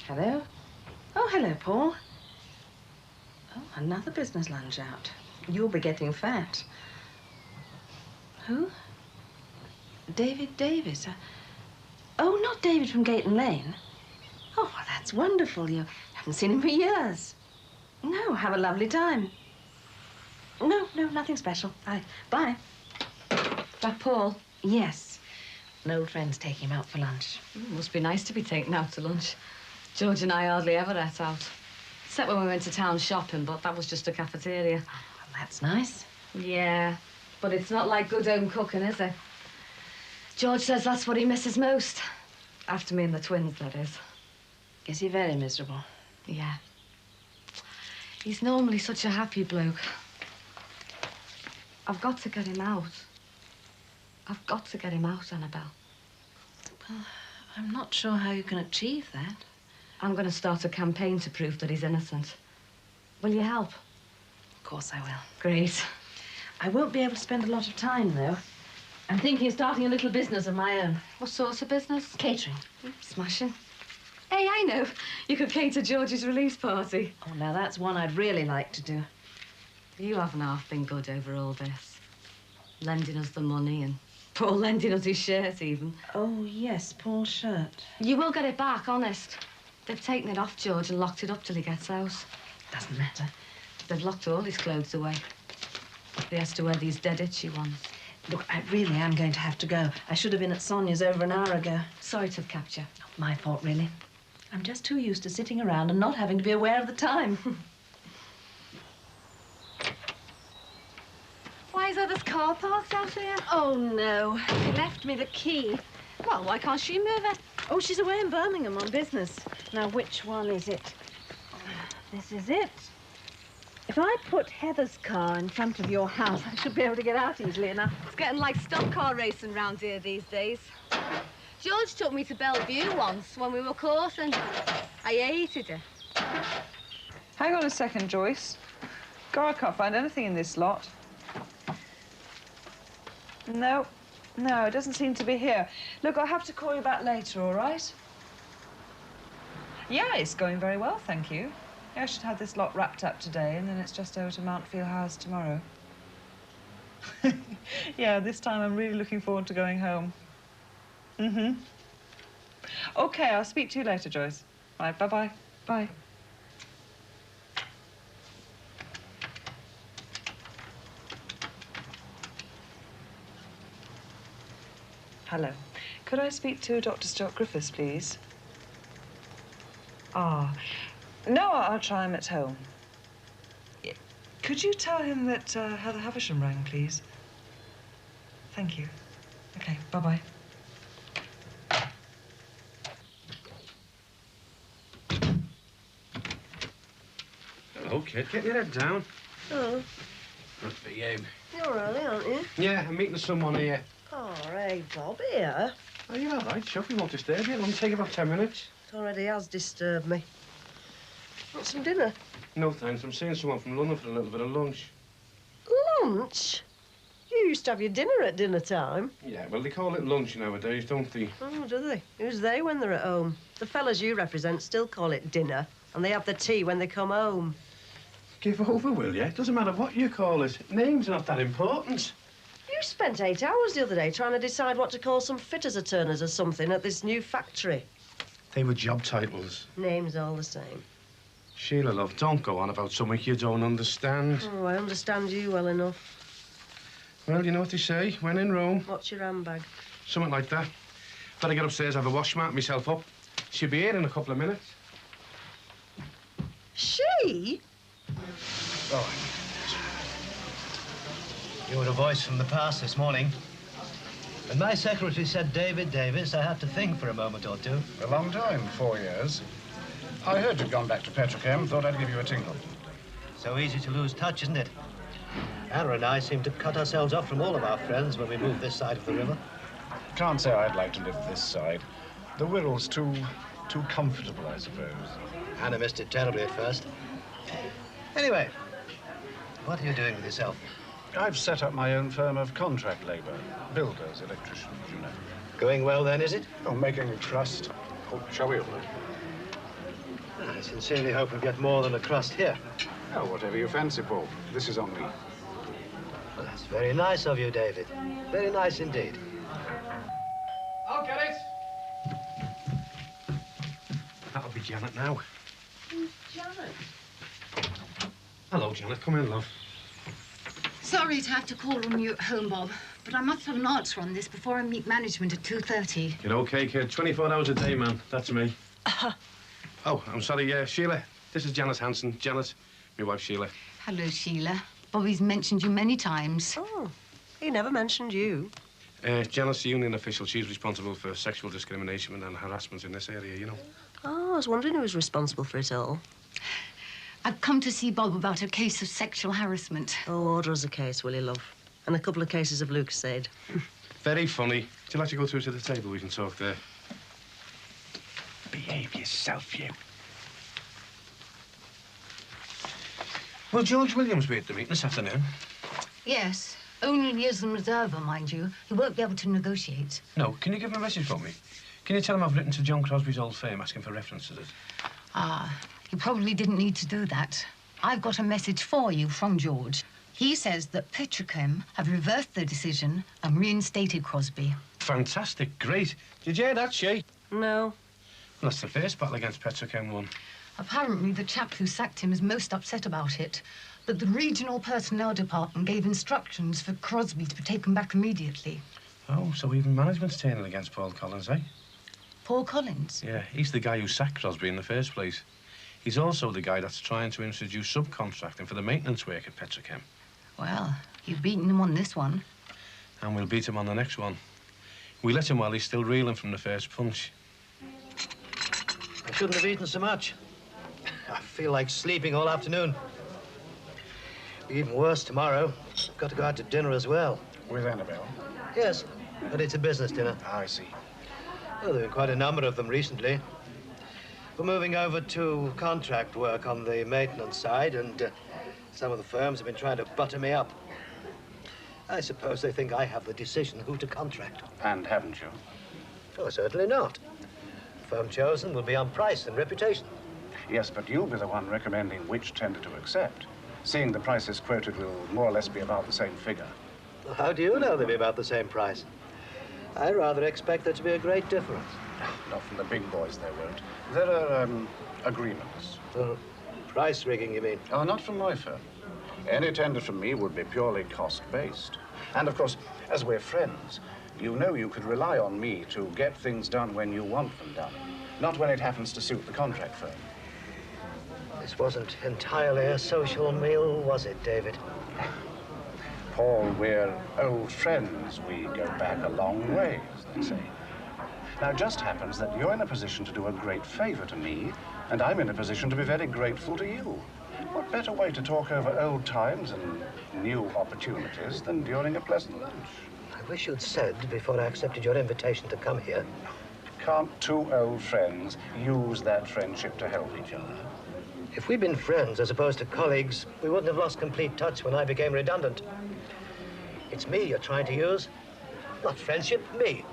Hello? Oh, hello, Paul. Oh, another business lunch out. You'll be getting fat. Who? David Davis. Oh, not David from Gayton Lane. Oh, well, that's wonderful. You haven't seen him for years. No, have a lovely time. No, nothing special. Bye. That Paul? Yes. An old friend's taking him out for lunch. Must be nice to be taken out to lunch. George and I hardly ever ate out. Except when we went to town shopping, but that was just a cafeteria. Well, that's nice. Yeah, but it's not like good home cooking, is it? George says that's what he misses most. After me and the twins, that is. Is he very miserable? Yeah. He's normally such a happy bloke. I've got to get him out. I've got to get him out, Annabelle. Well, I'm not sure how you can achieve that. I'm going to start a campaign to prove that he's innocent. Will you help? Of course I will. Great. I won't be able to spend a lot of time, though. I'm thinking of starting a little business of my own. What sort of business? Catering. Smashing. Hey, I know. You could cater George's release party. Oh, now that's one I'd really like to do. You haven't half been good over all this. Lending us the money and Paul lending us his shirt, even. Oh, yes, Paul's shirt. You will get it back, honest. They've taken it off George and locked it up till he gets out. Doesn't matter. They've locked all his clothes away. He has to wear these dead itchy ones. Look, I really am going to have to go. I should have been at Sonia's over an hour ago. Sorry to have kept you. Not my fault, really. I'm just too used to sitting around and not having to be aware of the time. Why is there this car parked out here? Oh, no. He left me the key. Well, why can't she move it? Oh, she's away in Birmingham on business. Now, which one is it? This is it. If I put Heather's car in front of your house, I should be able to get out easily enough. It's getting like stock car racing round here these days. George took me to Bellevue once when we were coursing. I hated it. Hang on a second, Joyce. God, I can't find anything in this lot. No, it doesn't seem to be here. Look, I'll have to call you back later, all right? Yeah, it's going very well, thank you. I should have this lot wrapped up today, and then it's just over to Mountfield House tomorrow. Yeah, this time I'm really looking forward to going home. Mm-hmm. OK, I'll speak to you later, Joyce. Right, bye-bye. Bye. Hello. Could I speak to Dr. Stuart Griffiths, please? Ah. No, I'll try him at home. Could you tell him that Heather Havisham rang, please? Thank you. OK, bye-bye. Hello, kid. Get your head down. Oh. Must be you. You're early, aren't you? Yeah, I'm meeting someone here. Oh, hey, Bob, here. Oh, you're all right, Chuck. We won't disturb you. It'll only take about 10 minutes. It already has disturbed me. Want some dinner? No, thanks. I'm seeing someone from London for a little bit of lunch. Lunch? You used to have your dinner at dinner time. Yeah, well, they call it lunch nowadays, don't they? Oh, do they? Who's they when they're at home? The fellas you represent still call it dinner, and they have the tea when they come home. Give over, will you? It doesn't matter what you call it. Name's not that important. You spent 8 hours the other day trying to decide what to call some fitters or turners or something at this new factory. They were job titles. Name's all the same. Sheila, love, don't go on about something you don't understand. Oh, I understand you well enough. Well, you know what they say, when in Rome. What's your handbag? Something like that. Better get upstairs, have a wash, mark myself up. She'll be here in a couple of minutes. She? Oh. You were a voice from the past this morning. When my secretary said David Davis, I had to think for a moment or two. A long time, 4 years. I heard you'd gone back to Petrochem, thought I'd give you a tinkle. So easy to lose touch, isn't it? Anna and I seem to cut ourselves off from all of our friends when we move this side of the river. Can't say I'd like to live this side. The Wirral's too comfortable, I suppose. Anna missed it terribly at first. Anyway, what are you doing with yourself? I've set up my own firm of contract labor. Builders, electricians, you know. Going well, then, is it? Oh, making a trust. Oh, shall we open it? I sincerely hope we'll get more than a crust here. Oh, whatever you fancy, Paul. This is on me. Well, that's very nice of you, David. Very nice indeed. I'll get it. That'll be Janet now. Who's Janet? Hello, Janet. Come in, love. Sorry to have to call on you at home, Bob, but I must have an answer on this before I meet management at 2:30. You're okay, kid. 24 hours a day, man. That's me. Oh, I'm sorry, Sheila. This is Janice Hanson. Janet, my wife, Sheila. Hello, Sheila. Bobby's mentioned you many times. Oh, he never mentioned you. Janet's the union official. She's responsible for sexual discrimination and harassment in this area, you know. Oh, I was wondering who was responsible for it all. I've come to see Bob about a case of sexual harassment. Oh, order us a case, will you, love? And a couple of cases of Lucasade. Very funny. Would you like to go through to the table? We can talk there. Behave yourself, you. Will George Williams be at the meeting this afternoon? Yes, only as an observer, mind you. He won't be able to negotiate. No. Can you give him a message for me? Can you tell him I've written to John Crosby's old firm asking for references? Ah, you probably didn't need to do that. I've got a message for you from George. He says that Petrochem have reversed their decision and reinstated Crosby. Fantastic. Great. Did you hear that, Shay? No. Well, that's the first battle against Petrochem won. Apparently, the chap who sacked him is most upset about it. But the regional personnel department gave instructions for Crosby to be taken back immediately. Oh, so even management's turning against Paul Collins, eh? Paul Collins? Yeah, he's the guy who sacked Crosby in the first place. He's also the guy that's trying to introduce subcontracting for the maintenance work at Petrochem. Well, you've beaten him on this one. And we'll beat him on the next one. We let him while he's still reeling from the first punch. I shouldn't have eaten so much. I feel like sleeping all afternoon. Be even worse tomorrow. I've got to go out to dinner as well. With Annabelle? Yes, but it's a business dinner. I see. Well, there have been quite a number of them recently. We're moving over to contract work on the maintenance side, and some of the firms have been trying to butter me up. I suppose they think I have the decision who to contract. And haven't you? Oh, certainly not. The firm chosen will be on price and reputation. Yes, but you'll be the one recommending which tender to accept. Seeing the prices quoted will more or less be about the same figure. Well, how do you know they'll be about the same price? I rather expect there to be a great difference. Not from the big boys, there won't. There are, agreements. Price rigging, you mean? Oh, not from my firm. Any tender from me would be purely cost-based. And, of course, as we're friends, you know you could rely on me to get things done when you want them done, not when it happens to suit the contract firm. This wasn't entirely a social meal, was it, David? Paul, we're old friends. We go back a long way, as they say. Now, it just happens that you're in a position to do a great favor to me, and I'm in a position to be very grateful to you. What better way to talk over old times and new opportunities than during a pleasant lunch? I wish you'd said, before I accepted your invitation to come here. Can't two old friends use that friendship to help each other? If we'd been friends as opposed to colleagues, we wouldn't have lost complete touch when I became redundant. It's me you're trying to use, not friendship, me.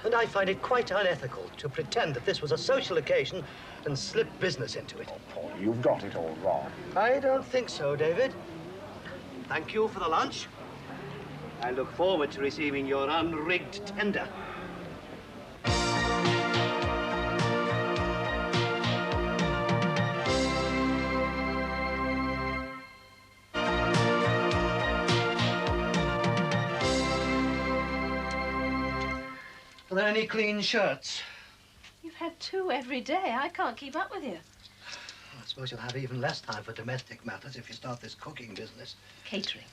And I find it quite unethical to pretend that this was a social occasion and slip business into it. Oh, Paul, you've got it all wrong. I don't think so, David. Thank you for the lunch. I look forward to receiving your unrigged tender. Are there any clean shirts? You've had 2 every day. I can't keep up with you. I suppose you'll have even less time for domestic matters if you start this cooking business. Catering.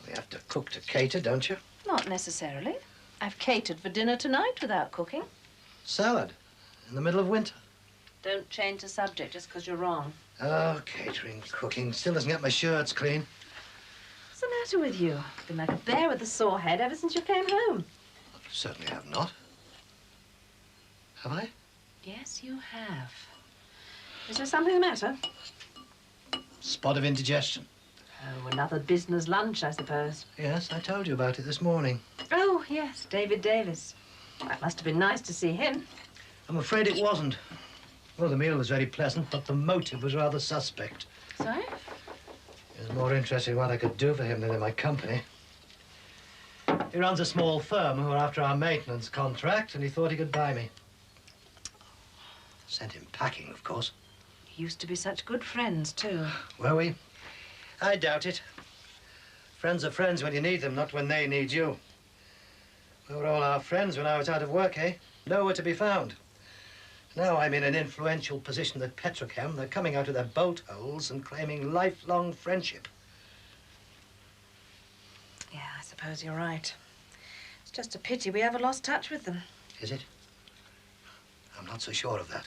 You have to cook to cater, don't you? Not necessarily. I've catered for dinner tonight without cooking. Salad in the middle of winter. Don't change the subject just because you're wrong. Oh, catering, cooking. Still doesn't get my shirts clean. What's the matter with you? Been like a bear with a sore head ever since you came home. Certainly have not. Have I? Yes, you have. Is there something the matter? Spot of indigestion. Oh, another business lunch, I suppose. Yes, I told you about it this morning. Oh, yes, David Davis. Well, it must have been nice to see him. I'm afraid it wasn't. Well, the meal was very pleasant, but the motive was rather suspect. Sorry? He was more interested in what I could do for him than in my company. He runs a small firm who are after our maintenance contract, and he thought he could buy me. Sent him packing, of course. You used to be such good friends, too. Were we? I doubt it. Friends are friends when you need them, not when they need you. We were all our friends when I was out of work, eh? Nowhere to be found. Now I'm in an influential position at Petrochem. They're coming out of their boat holes and claiming lifelong friendship. Yeah, I suppose you're right. It's just a pity we ever lost touch with them. Is it? I'm not so sure of that.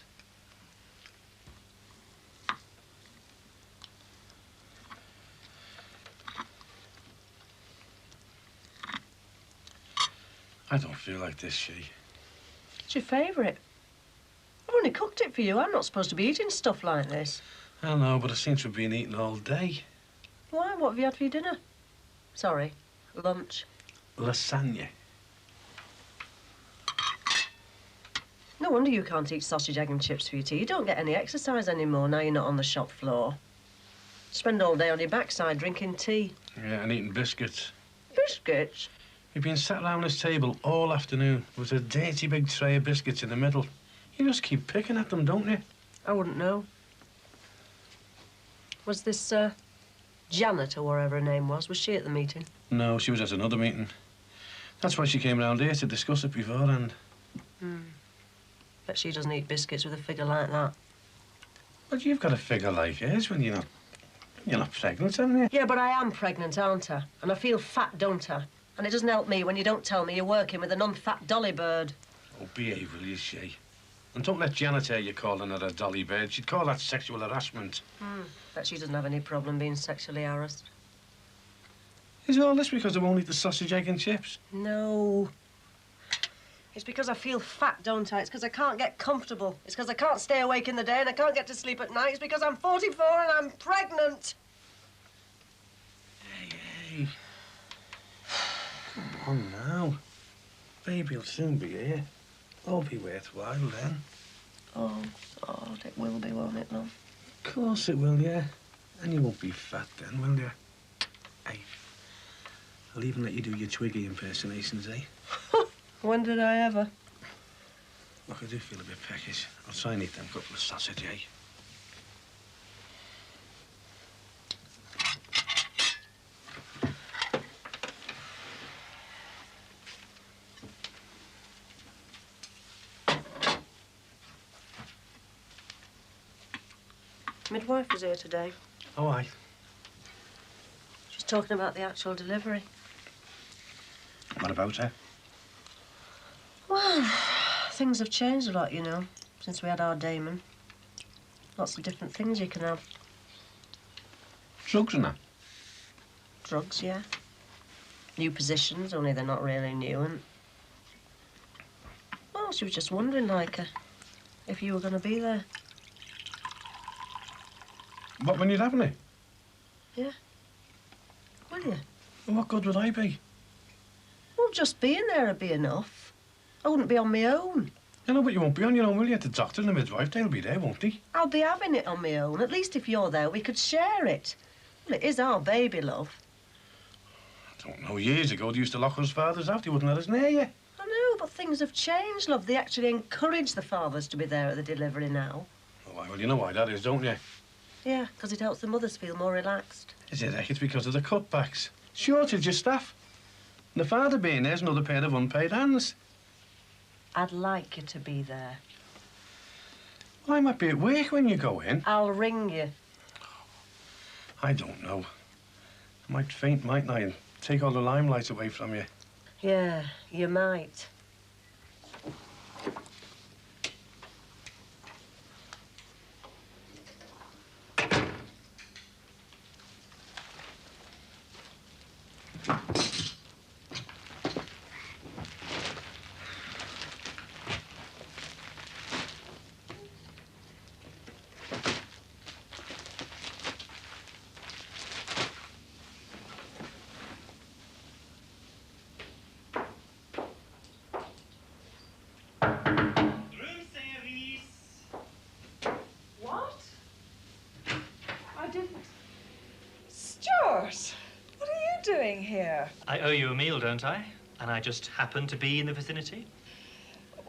I don't feel like this, She. It's your favourite. I've only cooked it for you. I'm not supposed to be eating stuff like this. I know, but it seems to have been eating all day. Why? What have you had for your dinner? Sorry, lunch. Lasagna. No wonder you can't eat sausage, egg and chips for your tea. You don't get any exercise anymore now you're not on the shop floor. Spend all day on your backside drinking tea. Yeah, and eating biscuits. Biscuits? We've been sat around this table all afternoon with a dirty big tray of biscuits in the middle. You just keep picking at them, don't you? I wouldn't know. Was this, Janet, or whatever her name was she at the meeting? No, she was at another meeting. That's why she came round here, to discuss it beforehand. Bet she doesn't eat biscuits with a figure like that. But you've got a figure like hers when you're not pregnant, haven't you? Yeah, but I am pregnant, aren't I? And I feel fat, don't I? And it doesn't help me when you don't tell me you're working with an unfat dolly bird. Oh, behave, will you, She? And don't let Janet hear you calling her a dolly bird. She'd call that sexual harassment. Bet she doesn't have any problem being sexually harassed. Is all this because I won't eat the sausage, egg and chips? No. It's because I feel fat, don't I? It's because I can't get comfortable. It's because I can't stay awake in the day and I can't get to sleep at night. It's because I'm 44 and I'm pregnant. Hey. Come on now. Baby'll soon be here. All be worthwhile then. Oh, God, it will be, won't it, love? Of course it will, yeah. And you won't be fat then, will you? Hey, I'll even let you do your Twiggy impersonations, eh? When did I ever? Look, I do feel a bit peckish. I'll try and eat them couple of sausage, eh? Midwife was here today. Oh, aye. She's talking about the actual delivery. What about her? Well, things have changed a lot, you know, since we had our Damon. Lots of different things you can have. Drugs and that? Drugs, yeah. New positions, only they're not really new, and... Well, she was just wondering, like, if you were going to be there. What, when you're having it? Yeah. Will you? Well, what good would I be? Well, just being there would be enough. I wouldn't be on my own. You know, but you won't be on your own, will you? The doctor and the midwife, they'll be there, won't they? I'll be having it on my own. At least if you're there, we could share it. Well, it is our baby, love. I don't know, years ago, they used to lock us fathers out. They wouldn't let us near you. I know, but things have changed, love. They actually encourage the fathers to be there at the delivery now. Oh, well, you know why that is, don't you? Yeah, because it helps the mothers feel more relaxed. Is it? It's because of the cutbacks. Shortage of staff. And the father being there's another pair of unpaid hands. I'd like you to be there. Well, I might be at work when you go in. I'll ring you. I don't know. I might faint, mightn't I, and take all the limelight away from you. Yeah, you might. here? I owe you a meal, don't I? And I just happened to be in the vicinity.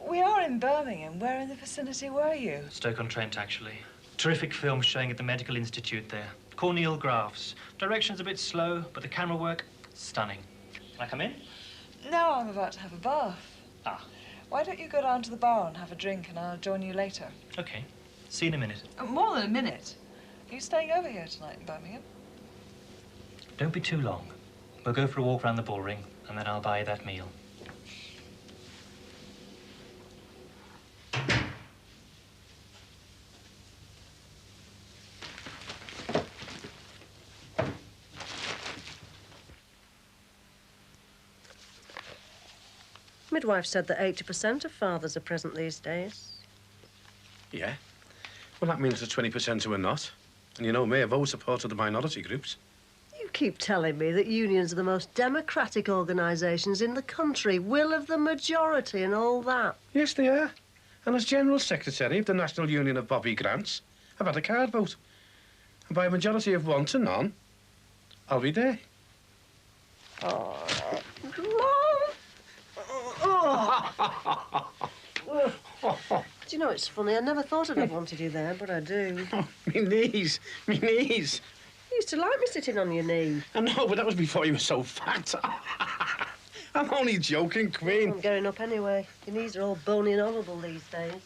We are in Birmingham. Where in the vicinity were you? Stoke-on-Trent, actually. Terrific film showing at the Medical Institute there. Corneal grafts. Direction's a bit slow, but the camera work, stunning. Can I come in? No, I'm about to have a bath. Ah. Why don't you go down to the bar and have a drink and I'll join you later? Okay. See you in a minute. More than a minute. Are you staying over here tonight in Birmingham? Don't be too long. We'll go for a walk around the bullring, and then I'll buy you that meal. Midwife said that 80% of fathers are present these days. Yeah. Well, that means the 20% who are not. And you know me, I've always supported the minority groups. You keep telling me that unions are the most democratic organisations in the country, will of the majority and all that. Yes, they are. And as General Secretary of the National Union of Bobby Grants, I've had a card vote. And by a majority of 1 to none, I'll be there. Oh, Mum! Oh. Do you know, it's funny, I never thought I'd have wanted you there, but I do. Oh, me knees, me knees. You used to like me sitting on your knee. I know, but that was before you were so fat. I'm only joking, Queen. I'm getting up anyway. Your knees are all bony and horrible these days.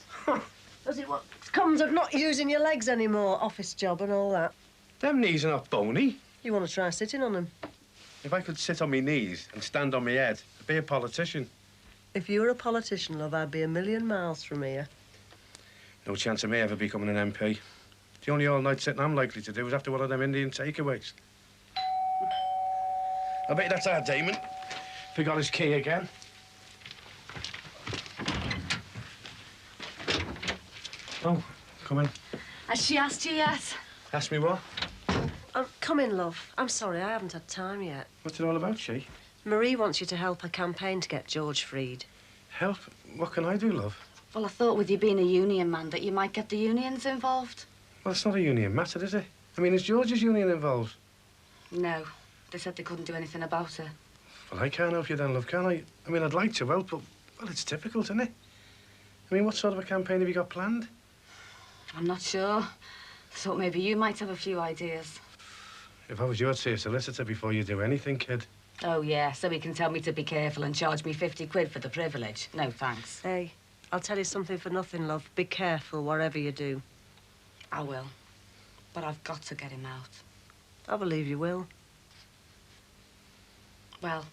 Does it what comes of not using your legs anymore? Office job and all that. Them knees are not bony. You want to try sitting on them? If I could sit on my knees and stand on my head, I'd be a politician. If you were a politician, love, I'd be a million miles from here. No chance of me ever becoming an MP. The only all-night sitting I'm likely to do is after one of them Indian takeaways. I bet that's our Damon. Forgot his key again. Oh, come in. Has she asked you yet? Ask me what? Come in, love. I'm sorry, I haven't had time yet. What's it all about, she? Marie wants you to help her campaign to get George freed. Help? What can I do, love? Well, I thought with you being a union man that you might get the unions involved. Well, it's not a union matter, is it? I mean, is George's union involved? No. They said they couldn't do anything about it. Well, I can't help you then, love, can I? I mean, I'd like to help, but, well, it's difficult, isn't it? I mean, what sort of a campaign have you got planned? I'm not sure. Thought maybe you might have a few ideas. If I was you, I'd see a solicitor before you do anything, kid. Oh, yeah, so he can tell me to be careful and charge me 50 quid for the privilege. No, thanks. Hey, I'll tell you something for nothing, love. Be careful, whatever you do. I will. But I've got to get him out. I believe you will. Well,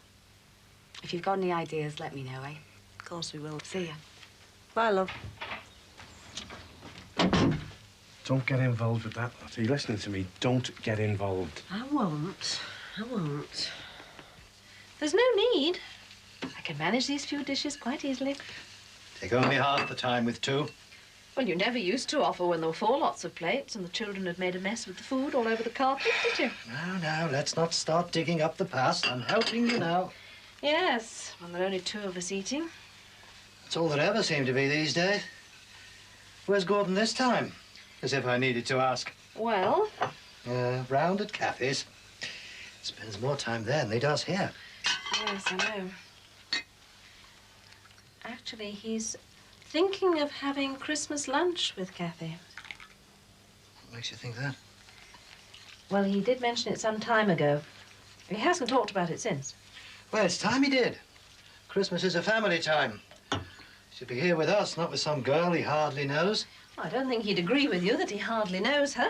if you've got any ideas, let me know, eh? Of course we will. See ya. Bye, love. Don't get involved with that. Are you listening to me? Don't get involved. I won't. I won't. There's no need. I can manage these few dishes quite easily. Take only half the time with 2. Well, you never used to offer when there were 4 lots of plates and the children had made a mess with the food all over the carpet, did you? Now, let's not start digging up the past. I'm helping you now. Yes, when there are only 2 of us eating. That's all there ever seem to be these days. Where's Gordon this time? As if I needed to ask. Well? Round at Kathy's. Spends more time there than he does here. Yes, I know. Actually, he's thinking of having Christmas lunch with Kathy. What makes you think that? Well, he did mention it some time ago. He hasn't talked about it since. Well, it's time he did. Christmas is a family time. He should be here with us, not with some girl he hardly knows. I don't think he'd agree with you that he hardly knows her.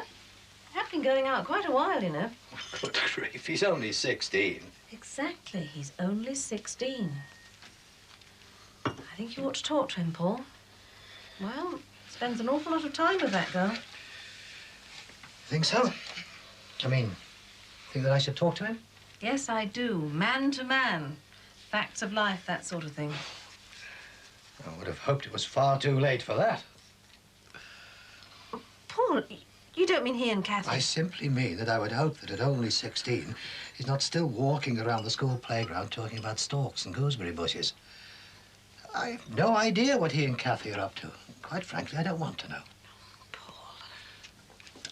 They have been going out quite a while, you know. Good grief, he's only 16. Exactly, he's only 16. I think you ought to talk to him, Paul. Well, spends an awful lot of time with that girl. Think so? I mean, think that I should talk to him? Yes, I do. Man to man. Facts of life, that sort of thing. I would have hoped it was far too late for that. Paul, you don't mean he and Kathy? I simply mean that I would hope that at only 16, he's not still walking around the school playground talking about stalks and gooseberry bushes. I've no idea what he and Kathy are up to. Quite frankly, I don't want to know. Paul.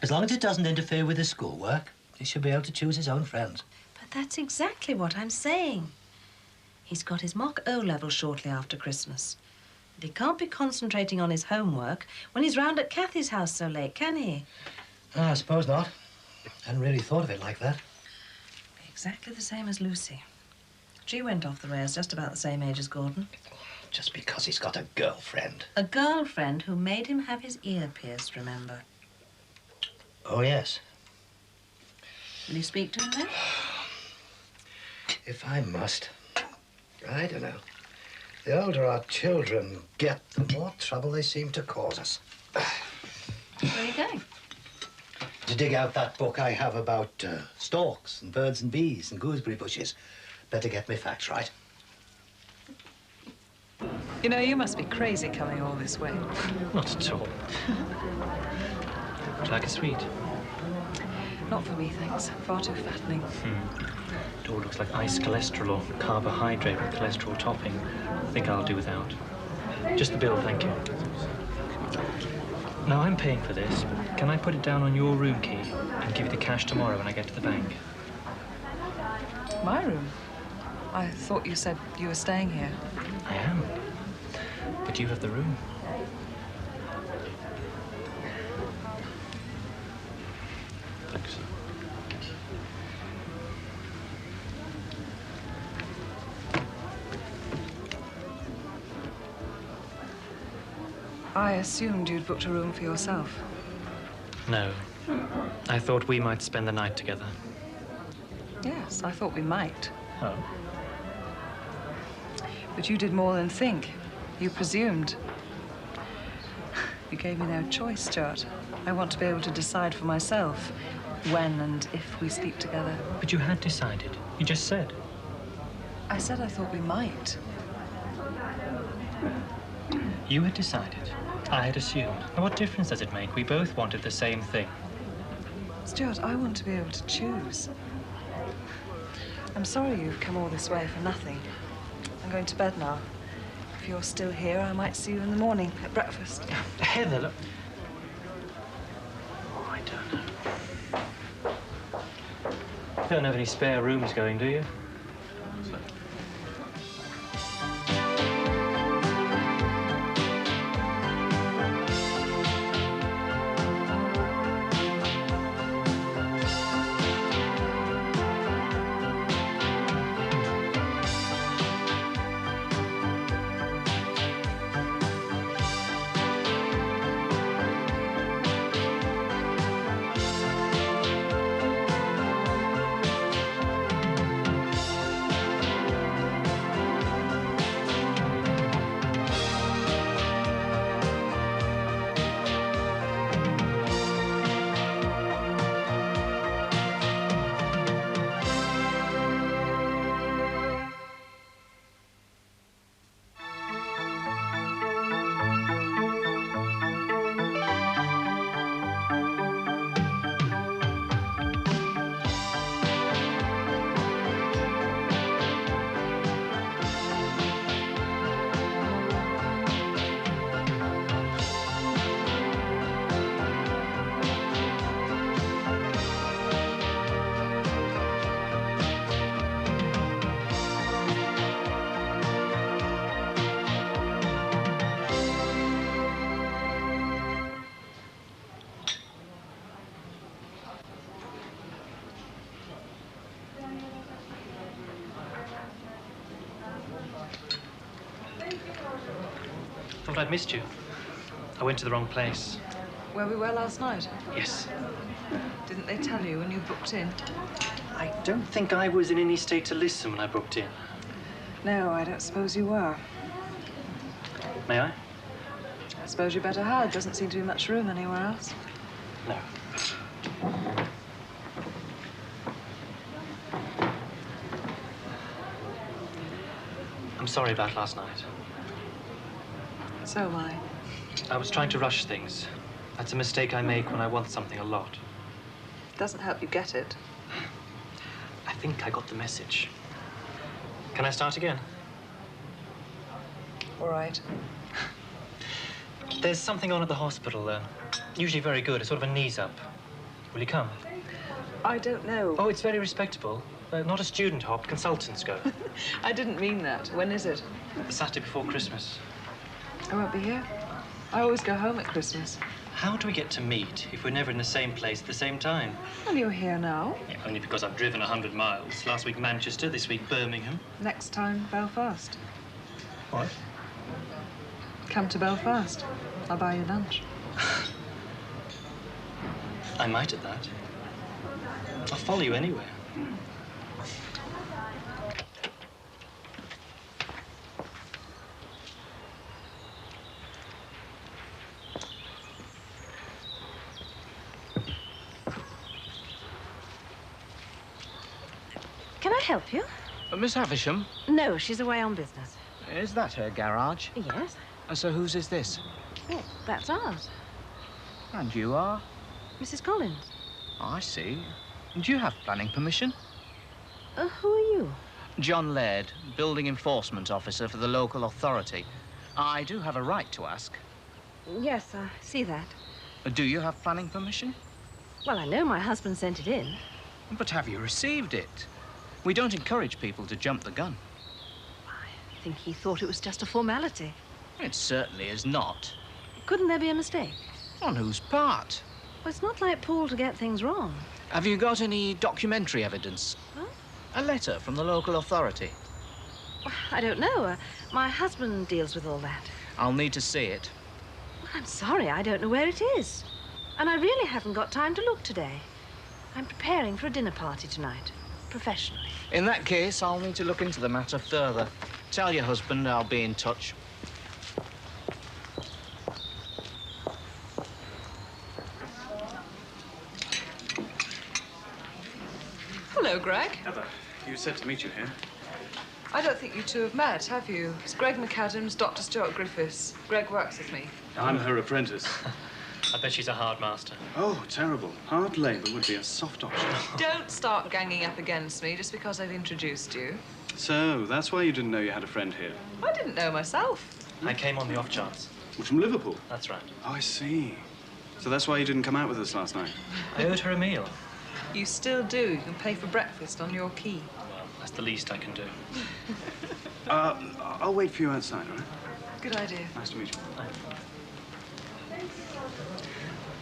As long as it doesn't interfere with his schoolwork, he should be able to choose his own friends. But that's exactly what I'm saying. He's got his mock O-level shortly after Christmas. And he can't be concentrating on his homework when he's round at Kathy's house so late, can he? I suppose not. Hadn't really thought of it like that. Exactly the same as Lucy. She went off the rails just about the same age as Gordon. Just because he's got a girlfriend. A girlfriend who made him have his ear pierced, remember? Oh, yes. Will you speak to him then? If I must. I don't know. The older our children get, the more trouble they seem to cause us. Where are you going? To dig out that book I have about storks and birds and bees and gooseberry bushes. Better get me facts right. You know, you must be crazy coming all this way. Not at all. Would you like a sweet? Not for me, thanks. Far too fattening. It all looks like ice cholesterol or carbohydrate with cholesterol topping. I think I'll do without. Just the bill, thank you. Now, I'm paying for this, but can I put it down on your room key and give you the cash tomorrow when I get to the bank? My room? I thought you said you were staying here. I am. But you have the room. Thanks. I assumed you'd booked a room for yourself. No. I thought we might spend the night together. Yes, I thought we might. Oh? But you did more than think. You presumed. You gave me no choice, Stuart. I want to be able to decide for myself when and if we sleep together. But you had decided. You just said. I said I thought we might. You had decided. I had assumed. Now, what difference does it make? We both wanted the same thing. Stuart, I want to be able to choose. I'm sorry you've come all this way for nothing. I'm going to bed now. If you're still here, I might see you in the morning at breakfast. Heather, look. Oh, I don't know. You don't have any spare rooms going, do you? Thought I'd missed you. I went to the wrong place. Where we were last night? Yes. Didn't they tell you when you booked in? I don't think I was in any state to listen when I booked in. No, I don't suppose you were. May I? I suppose you better hide. Doesn't seem to be much room anywhere else. No. I'm sorry about last night. So am I. I was trying to rush things. That's a mistake I make when I want something a lot. Doesn't help you get it. I think I got the message. Can I start again? All right. There's something on at the hospital, usually very good, a sort of a knees up. Will you come? I don't know. Oh, it's very respectable. Not a student hop, consultants go. I didn't mean that. When is it? The Saturday before Christmas. I won't be here. I always go home at Christmas. How do we get to meet if we're never in the same place at the same time? Well, you're here now. Yeah, only because I've driven 100 miles. Last week Manchester, this week Birmingham. Next time, Belfast. What? Come to Belfast. I'll buy you lunch. I might at that. I'll follow you anywhere. Can I help you? Miss Havisham, No, she's away on business. is that her garage? Yes. So whose is this? Oh, that's ours. And you are? Mrs. Collins. I see. Do you have planning permission? Who are you? John Laird, Building Enforcement Officer for the local authority. I do have a right to ask. Yes, I see that. Do you have planning permission? Well, I know my husband sent it in. But have you received it? We don't encourage people to jump the gun. I think he thought it was just a formality. It certainly is not. Couldn't there be a mistake? On whose part? Well, it's not like Paul to get things wrong. Have you got any documentary evidence? Huh? A letter from the local authority? I don't know. My husband deals with all that. I'll need to see it. Well, I'm sorry, I don't know where it is. And I really haven't got time to look today. I'm preparing for a dinner party tonight, professionally. In that case, I'll need to look into the matter further. Tell your husband I'll be in touch. Hello, Greg. Heather, you said to meet you here. I don't think you two have met, have you? It's Greg McAdams, Dr. Stuart Griffiths. Greg works with me. I'm her apprentice. I bet she's a hard master. Oh, terrible. Hard labour would be a soft option. Don't start ganging up against me just because I've introduced you. So, that's why you didn't know you had a friend here? I didn't know myself. I came on the off chance. Well, from Liverpool? That's right. Oh, I see. So that's why you didn't come out with us last night? I owed her a meal. You still do. You can pay for breakfast on your key. Well, that's the least I can do. I'll wait for you outside, all right? Good idea. Nice to meet you.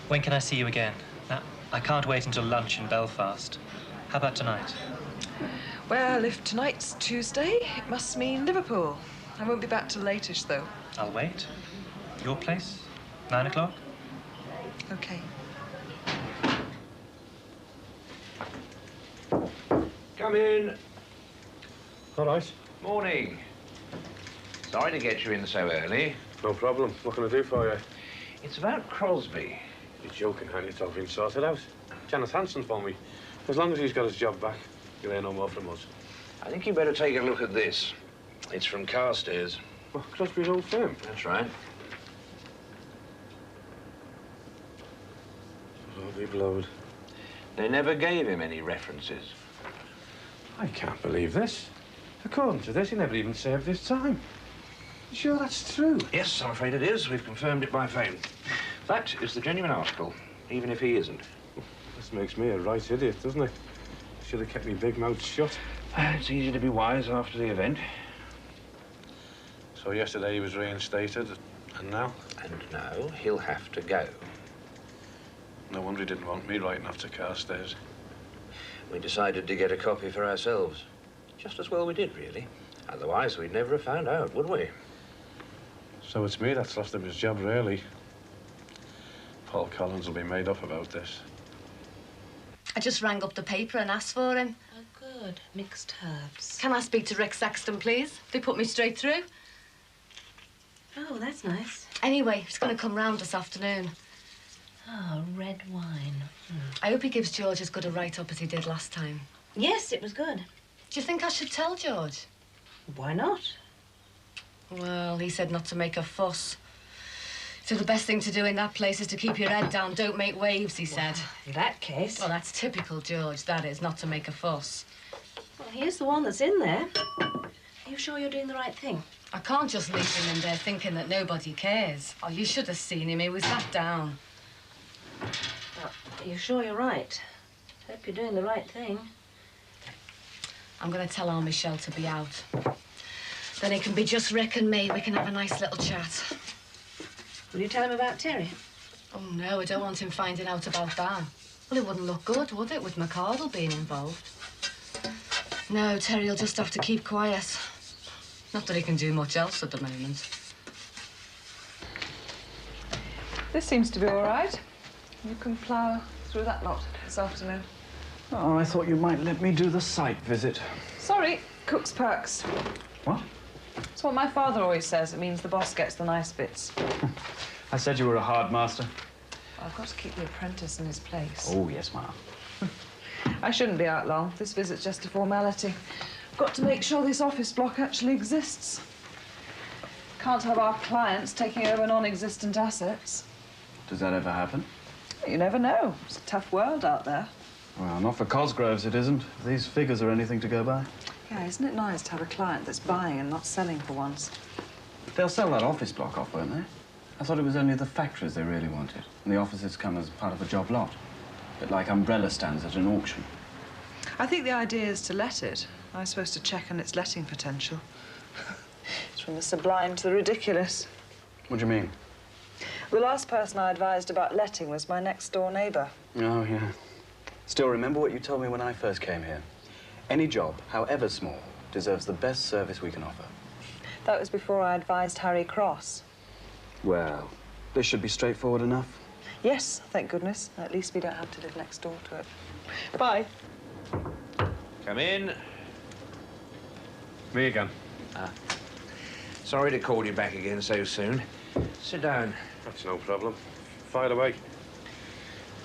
When can I see you again? Now, I can't wait until lunch in Belfast. How about tonight? Well, if tonight's Tuesday, it must mean Liverpool. I won't be back till late-ish, though. I'll wait. Your place? 9 o'clock? Okay. Come in. All right. Morning. Sorry to get you in so early. No problem. What can I do for you? It's about Crosby. You're joking, honey. It's all been sorted out. Janet Hanson for me. As long as he's got his job back, you'll hear no more from us. I think you better take a look at this. It's from Carstairs. Well, Crosby's old firm. That's right. Oh, be blowed. They never gave him any references. I can't believe this. According to this, he never even served his time. You sure that's true? Yes, I'm afraid it is. We've confirmed it by phone. That is the genuine article, even if he isn't. This makes me a right idiot, doesn't it? Should have kept me big mouth shut. It's easy to be wise after the event. So yesterday he was reinstated, and now? And now he'll have to go. No wonder he didn't want me writing after Carstairs. We decided to get a copy for ourselves. Just as well we did, really. Otherwise, we'd never have found out, would we? So it's me that's lost him his job, really. Paul Collins will be made up about this. I just rang up the paper and asked for him. Oh, good. Mixed herbs. Can I speak to Rick Saxton, please? They put me straight through. Oh, that's nice. Anyway, he's going to come round this afternoon. Oh, red wine. I hope he gives George as good a write-up as he did last time. Yes, it was good. Do you think I should tell George? Why not? Well, he said not to make a fuss. So the best thing to do in that place is to keep your head down. Don't make waves, he said. In that case... Well, that's typical George, that is, not to make a fuss. Well, here's the one that's in there. Are you sure you're doing the right thing? I can't just leave him in there thinking that nobody cares. Oh, you should have seen him. He was that down. Well, are you sure you're right? Hope you're doing the right thing. I'm going to tell our Michelle to be out. Then it can be just Rick and me. We can have a nice little chat. Will you tell him about Terry? Oh, no, I don't want him finding out about that. Well, it wouldn't look good, would it, with McCardle being involved? No, Terry'll just have to keep quiet. Not that he can do much else at the moment. This seems to be all right. You can plough through that lot this afternoon. Oh, I thought you might let me do the site visit. Sorry, cook's perks. What? That's what my father always says. It means the boss gets the nice bits. I said you were a hard master. I've got to keep the apprentice in his place. Oh, yes, ma'am. I shouldn't be out long. This visit's just a formality. I've got to make sure this office block actually exists. Can't have our clients taking over non-existent assets. Does that ever happen? You never know. It's a tough world out there. Well, not for Cosgroves, it isn't. If these figures are anything to go by. Yeah, isn't it nice to have a client that's buying and not selling for once? They'll sell that office block off, won't they? I thought it was only the factories they really wanted. And the offices come as part of a job lot. A bit like umbrella stands at an auction. I think the idea is to let it. I'm supposed to check on its letting potential. It's from the sublime to the ridiculous. What do you mean? The last person I advised about letting was my next-door neighbour. Oh, yeah. Still, remember what you told me when I first came here. Any job, however small, deserves the best service we can offer. That was before I advised Harry Cross. Well, this should be straightforward enough. Yes, thank goodness. At least we don't have to live next door to it. Bye. Come in. Me again. Sorry to call you back again so soon. Sit down. That's no problem. Fire away.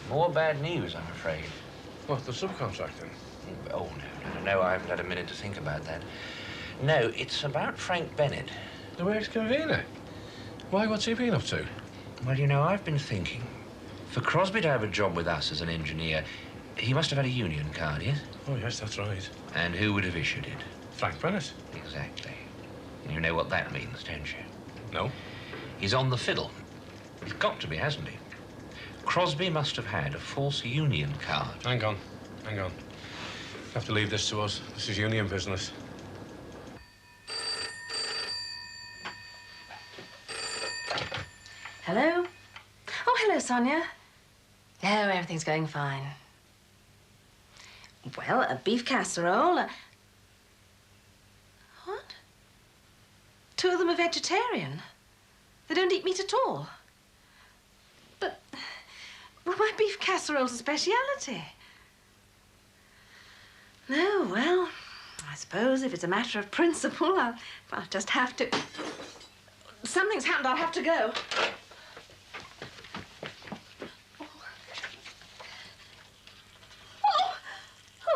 More bad news, I'm afraid. What, the subcontracting? Oh, no, I haven't had a minute to think about that. No, it's about Frank Bennett. The works convener? Why, what's he been up to? Well, you know, I've been thinking. For Crosby to have a job with us as an engineer, he must have had a union card, yes? Oh, yes, that's right. And who would have issued it? Frank Bennett. Exactly. And you know what that means, don't you? No. He's on the fiddle. He's got to be, hasn't he? Crosby must have had a false union card. Hang on. You have to leave this to us. This is union business. Hello? Oh, hello, Sonia. Oh, everything's going fine. Well, a beef casserole. What? Two of them are vegetarian. They don't eat meat at all. But, well, my beef casserole's a speciality. No, well, I suppose if it's a matter of principle, I'll just have to... Something's happened, I'll have to go.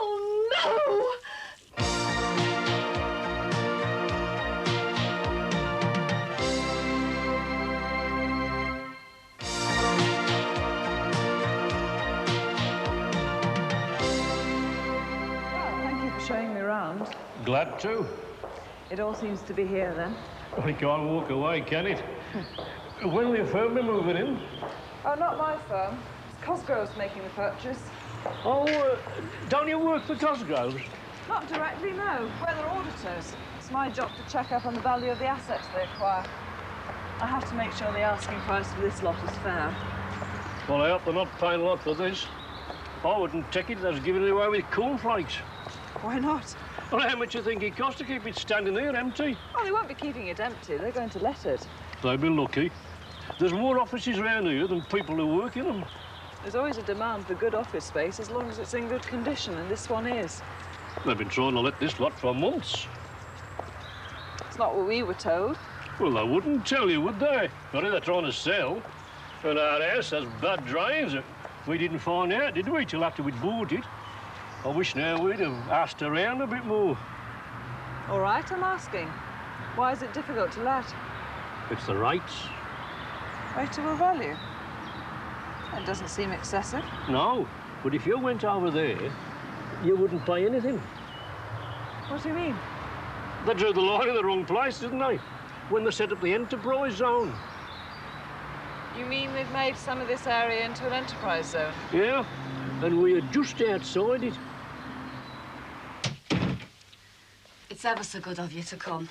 Oh, no! Showing me around. Glad to. It all seems to be here, then. We can't walk away, can it? When will your firm be moving in? Oh, not my firm. It's Cosgrove's making the purchase. Oh, don't you work for Cosgrove's? Not directly, no. We're their auditors. It's my job to check up on the value of the assets they acquire. I have to make sure the asking price for this lot is fair. Well, I hope they're not paying a lot for this. I wouldn't take it as giving it away with cornflakes. Why not? Well, how much do you think it costs to keep it standing there empty? Oh, they won't be keeping it empty. They're going to let it. They'll be lucky. There's more offices around here than people who work in them. There's always a demand for good office space as long as it's in good condition, and this one is. They've been trying to let this lot for months. It's not what we were told. Well, they wouldn't tell you, would they? Not if they're trying to sell. And our house has bad drains. We didn't find out, did we, till after we'd bought it. I wish now we'd have asked around a bit more. All right, I'm asking. Why is it difficult to let? It's the rates. Rateable value? It doesn't seem excessive. No, but if you went over there, you wouldn't pay anything. What do you mean? They drew the line in the wrong place, didn't they? When they set up the enterprise zone. You mean they've made some of this area into an enterprise zone? Yeah, and we are just outside it. It's ever so good of you to come.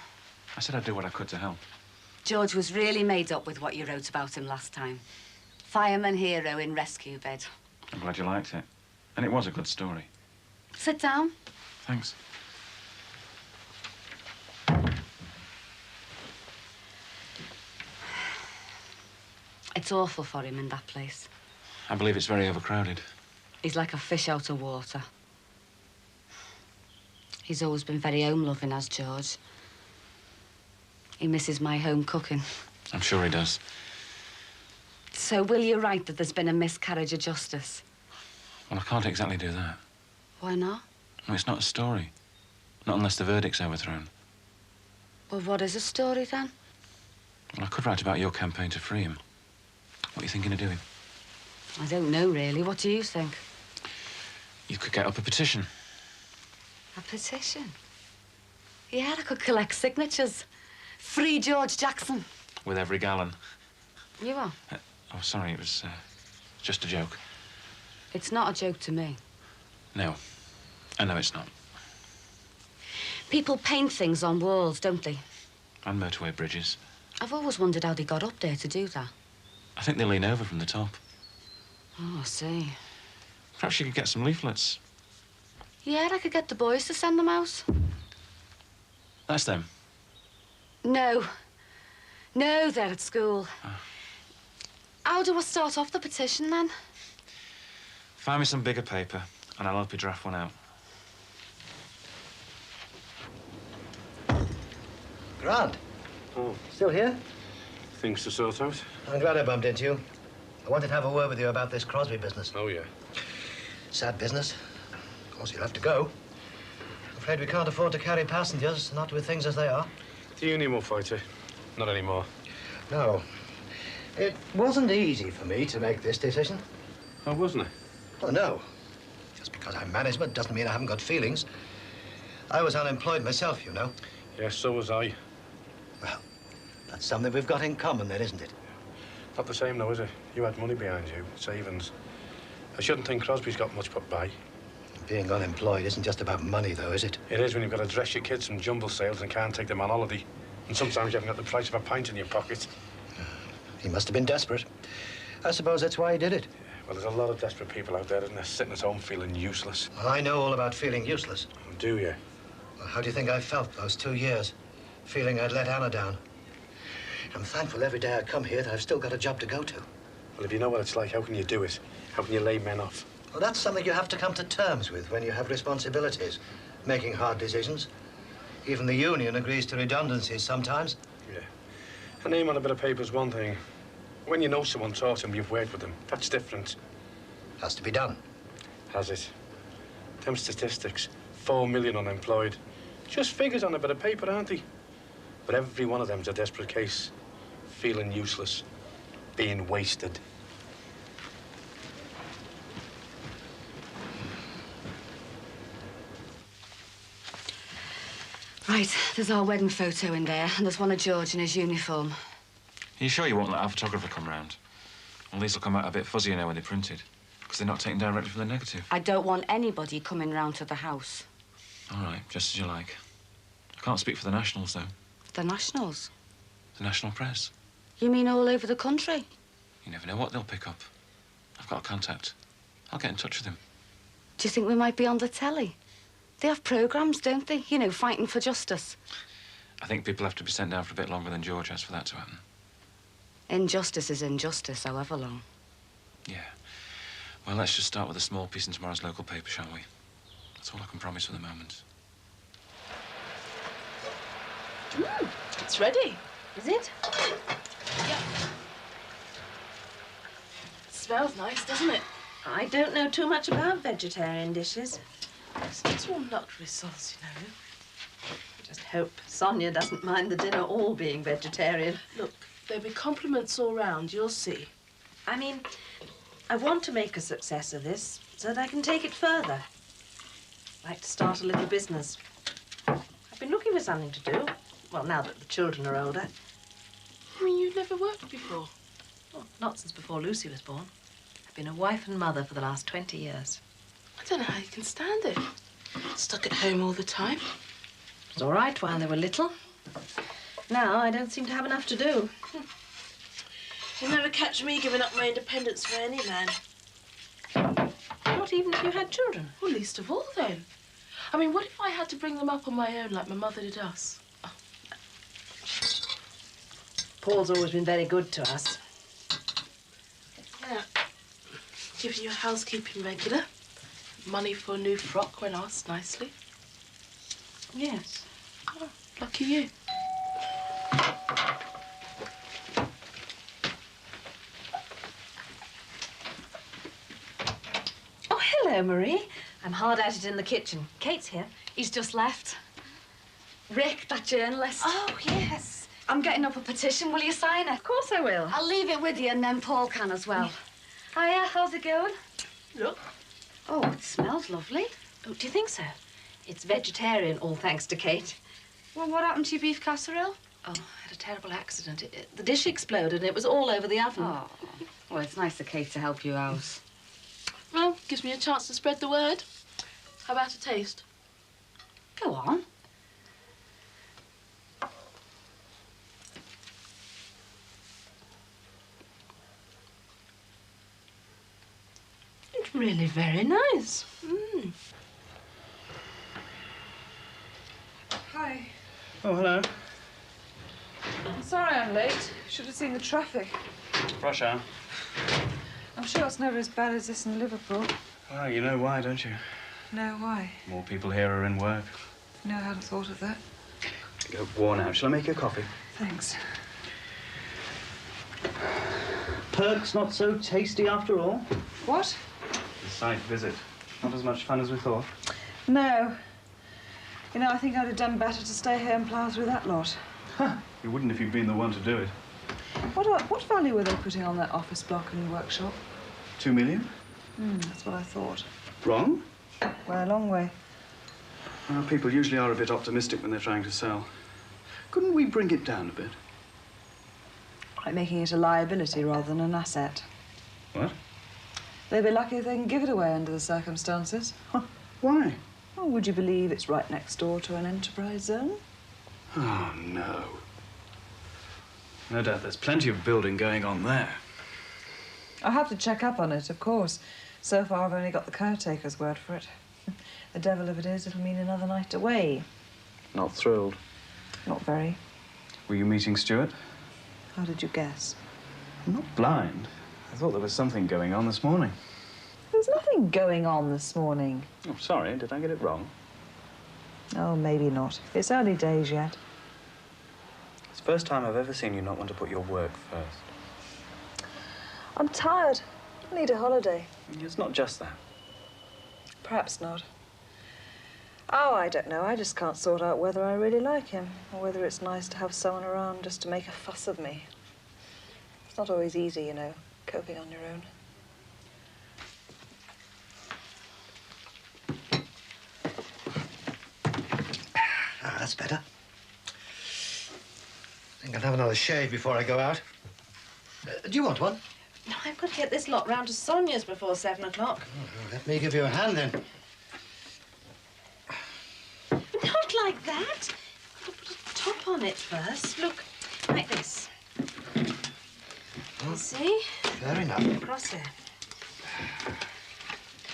I said I'd do what I could to help. George was really made up with what you wrote about him last time. Fireman hero in rescue bed. I'm glad you liked it. And it was a good story. Sit down. Thanks. It's awful for him in that place. I believe it's very overcrowded. He's like a fish out of water. He's always been very home-loving, has George. He misses my home cooking. I'm sure he does. So will you write that there's been a miscarriage of justice? Well, I can't exactly do that. Why not? No, it's not a story. Not unless the verdict's overthrown. Well, what is a story, then? Well, I could write about your campaign to free him. What are you thinking of doing? I don't know, really. What do you think? You could get up a petition. A petition? Yeah, I could collect signatures. Free George Jackson. With every gallon. You are? Oh, sorry, it was just a joke. It's not a joke to me. No. I know it's not. People paint things on walls, don't they? And motorway bridges. I've always wondered how they got up there to do that. I think they lean over from the top. Oh, I see. Perhaps you could get some leaflets. Yeah, I could get the boys to send them out. That's them. No. No, they're at school. How do I start off the petition, then? Find me some bigger paper, and I'll help you draft one out. Grant. Oh. Still here? Things to sort out? I'm glad I bumped into you. I wanted to have a word with you about this Crosby business. Oh, yeah. Sad business. Of course, you'll have to go. I'm afraid we can't afford to carry passengers, not with things as they are. The union will fight it. Not anymore. No. It wasn't easy for me to make this decision. Oh, wasn't it? Oh, no. Just because I'm management doesn't mean I haven't got feelings. I was unemployed myself, you know. Yes, so was I. Well, that's something we've got in common then, isn't it? Not the same, though, is it? You had money behind you, savings. I shouldn't think Crosby's got much put by. Being unemployed isn't just about money, though, is it? It is when you've got to dress your kids from jumble sales and can't take them on holiday. And sometimes you haven't got the price of a pint in your pocket. He must have been desperate. I suppose that's why he did it. Well, there's a lot of desperate people out there, isn't there, sitting at home feeling useless. Well, I know all about feeling useless. Oh, do you? Well, how do you think I felt those 2 years? Feeling I'd let Anna down. I'm thankful every day I come here that I've still got a job to go to. Well, if you know what it's like, how can you do it? How can you lay men off? Well, that's something you have to come to terms with when you have responsibilities, making hard decisions. Even the union agrees to redundancies sometimes. Yeah. A name on a bit of paper's one thing. When you know someone, talk to them, you've worked with them, that's different. Has to be done. Has it? Them statistics, 4 million unemployed. Just figures on a bit of paper, aren't they? But every one of them's a desperate case. Feeling useless. Being wasted. Right, there's our wedding photo in there, and there's one of George in his uniform. Are you sure you won't let our photographer come round? Well, these will come out a bit fuzzy, you know, when they're printed. Because they're not taken directly from the negative. I don't want anybody coming round to the house. All right, just as you like. I can't speak for the Nationals, though. The Nationals? The national press. You mean all over the country? You never know what they'll pick up. I've got a contact. I'll get in touch with him. Do you think we might be on the telly? They have programmes, don't they? You know, fighting for justice. I think people have to be sent down for a bit longer than George has for that to happen. Injustice is injustice, however long. Yeah. Well, let's just start with a small piece in tomorrow's local paper, shall we? That's all I can promise for the moment. It's ready. Is it? Yeah. Smells nice, doesn't it? I don't know too much about vegetarian dishes. It's all nut rissoles, you know. I just hope Sonia doesn't mind the dinner all being vegetarian. Look, there'll be compliments all round, you'll see. I mean, I want to make a success of this so that I can take it further. I'd like to start a little business. I've been looking for something to do. Well, now that the children are older. I mean, you've never worked before? Well, not since before Lucy was born. I've been a wife and mother for the last 20 years. I don't know how you can stand it. Stuck at home all the time. was all right while they were little. Now I don't seem to have enough to do. You'll never catch me giving up my independence for any man. Not even if you had children? Well, least of all, then. I mean, what if I had to bring them up on my own like my mother did us? Oh. Paul's always been very good to us. Yeah. Gives you housekeeping regular. Money for a new frock when asked nicely. Yes. Oh, lucky you. Oh, hello, Marie. I'm hard at it in the kitchen. Kate's here. He's just left. Rick, that journalist. Oh, yes. I'm getting up a petition. Will you sign it? Of course I will. I'll leave it with you, and then Paul can as well. Hiya, how's it going? Look. Oh, it smells lovely. Oh, do you think so? It's vegetarian, all thanks to Kate. Well, what happened to your beef casserole? Oh, I had a terrible accident. The dish exploded and it was all over the oven. Oh, well, it's nice of Kate to help you out. Well, gives me a chance to spread the word. How about a taste? Go on. It's really very nice. Mm. Hi. Oh, hello. I'm sorry I'm late. Should have seen the traffic. Rush hour. I'm sure it's never as bad as this in Liverpool. Well, you know why, don't you? No, why? More people here are in work. No, I hadn't thought of that. Go worn out. Shall I make you a coffee? Thanks. Perks not so tasty after all. What? The site visit. Not as much fun as we thought. No. You know, I think I'd have done better to stay here and plough through that lot. Huh. You wouldn't if you'd been the one to do it. What value were they putting on that office block in the workshop? 2 million? That's what I thought. Wrong? Well, a long way. Well, people usually are a bit optimistic when they're trying to sell. Couldn't we bring it down a bit? Like making it a liability rather than an asset. What? They'd be lucky if they can give it away under the circumstances. Huh. Why? Oh, would you believe it's right next door to an enterprise zone? Oh, no. No doubt there's plenty of building going on there. I'll have to check up on it, of course. So far, I've only got the caretaker's word for it. The devil of it is, it'll mean another night away. Not thrilled. Not very. Were you meeting Stuart? How did you guess? I'm not blind. I thought there was something going on this morning. There's nothing going on this morning. Oh, sorry. Did I get it wrong? Oh, maybe not. It's early days yet. It's the first time I've ever seen you not want to put your work first. I'm tired. I need a holiday. It's not just that. Perhaps not. Oh, I don't know. I just can't sort out whether I really like him or whether it's nice to have someone around just to make a fuss of me. It's not always easy, you know, coping on your own. Ah, that's better. I think I'll have another shave before I go out. Do you want one? No, I've got to get this lot round to Sonia's before 7 o'clock. Oh, let me give you a hand, then. Not like that. I've got to put a top on it first. Look, like this. You see? Fair enough. Across there.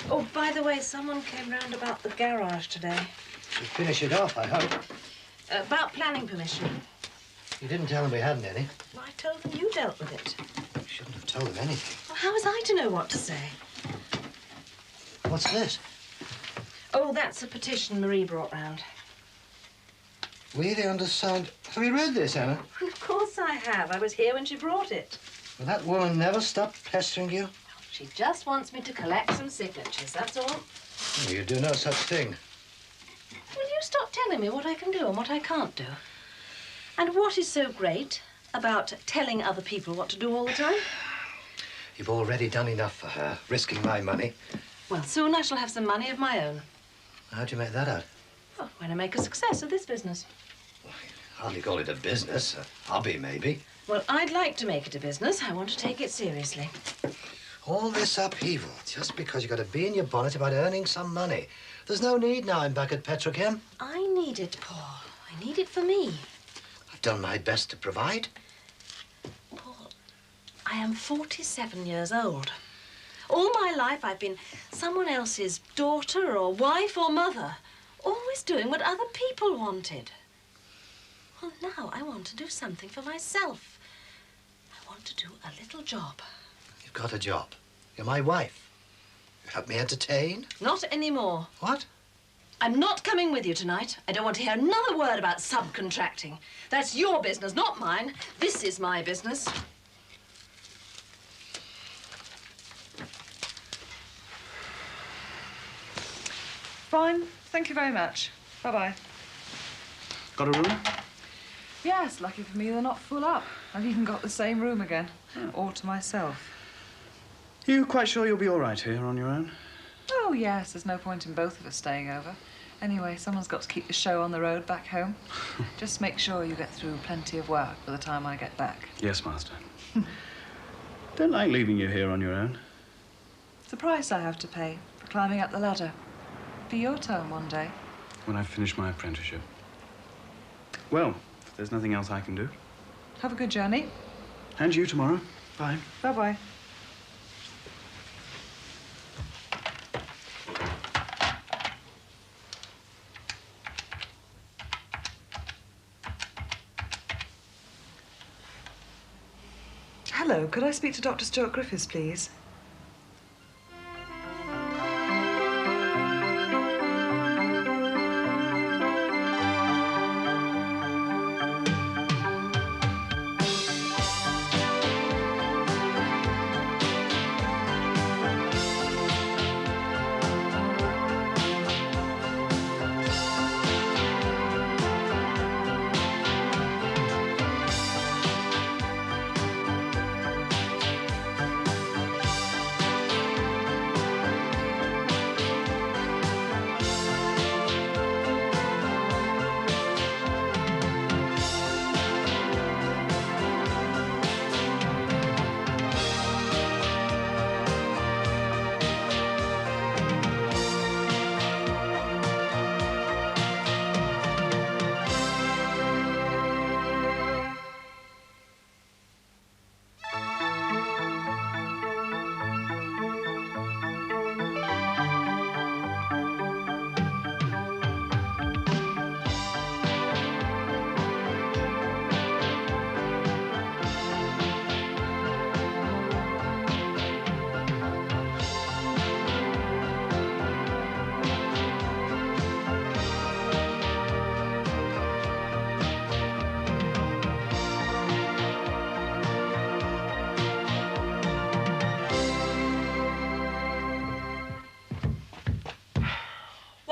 Oh, by the way, someone came round about the garage today. Should finish it off, I hope. About planning permission. You didn't tell them we hadn't any. Well, I told them you dealt with it. You shouldn't have told them anything. Well, how was I to know what to say? What's this? Oh, that's a petition Marie brought round. We, the undersigned... Have you read this, Anna? Of course I have. I was here when she brought it. Will that woman never stop pestering you? She just wants me to collect some signatures, that's all. Oh, you do no such thing. Will you stop telling me what I can do and what I can't do? And what is so great about telling other people what to do all the time? You've already done enough for her, risking my money. Well, soon I shall have some money of my own. How'd you make that out? Oh, when I make a success of this business. Hardly call it a business. A hobby, maybe. Well, I'd like to make it a business. I want to take it seriously. All this upheaval, just because you've got to be in your bonnet about earning some money. There's no need now I'm back at Petrochem. I need it, Paul. You need it for me. I've done my best to provide. Paul, I am 47 years old. All my life I've been someone else's daughter or wife or mother, always doing what other people wanted. Well, now I want to do something for myself. I want to do a little job. You've got a job. You're my wife. You help me entertain? Not anymore. What? I'm not coming with you tonight. I don't want to hear another word about subcontracting. That's your business, not mine. This is my business. Fine. Thank you very much. Bye-bye. Got a room? Yes, lucky for me, they're not full up. I've even got the same room again, all to myself. You quite sure you'll be all right here on your own? Oh, yes, there's no point in both of us staying over. Anyway, someone's got to keep the show on the road back home. Just make sure you get through plenty of work by the time I get back. Yes, Master. Don't like leaving you here on your own. It's the price I have to pay for climbing up the ladder. Be your turn one day. When I finish my apprenticeship. Well, if there's nothing else I can do. Have a good journey. And you tomorrow. Bye. Bye-bye. Hello, could I speak to Dr. Stuart Griffiths, please?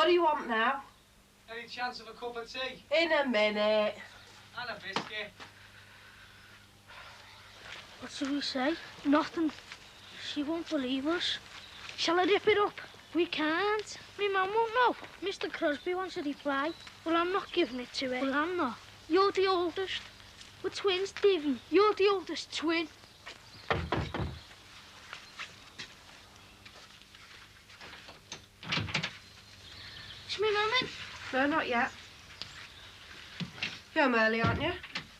What do you want now? Any chance of a cup of tea? In a minute. And a biscuit. What should we say? Nothing. She won't believe us. Shall I dip it up? We can't. My mum won't know. Mr. Crosby wants a reply. Well, I'm not giving it to her. Well, I'm not. You're the oldest. We're twins, Davy. You're the oldest twin. Is my mum in? No, not yet. You're home early, aren't you?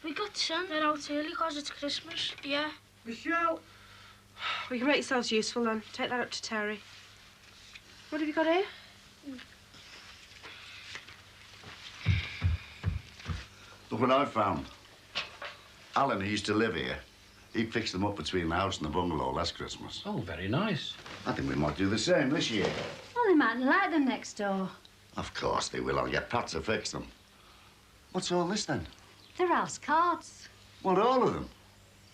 We got sent out early because it's Christmas. Yeah. Michelle! Well, you can make yourselves useful then. Take that up to Terry. What have you got here? Look what I found. Alan, who used to live here, he fixed them up between the house and the bungalow last Christmas. Oh, very nice. I think we might do the same this year. Well, they mightn't like them next door. Of course they will. I'll get Pat to fix them. What's all this then? They're house cards. What, all of them?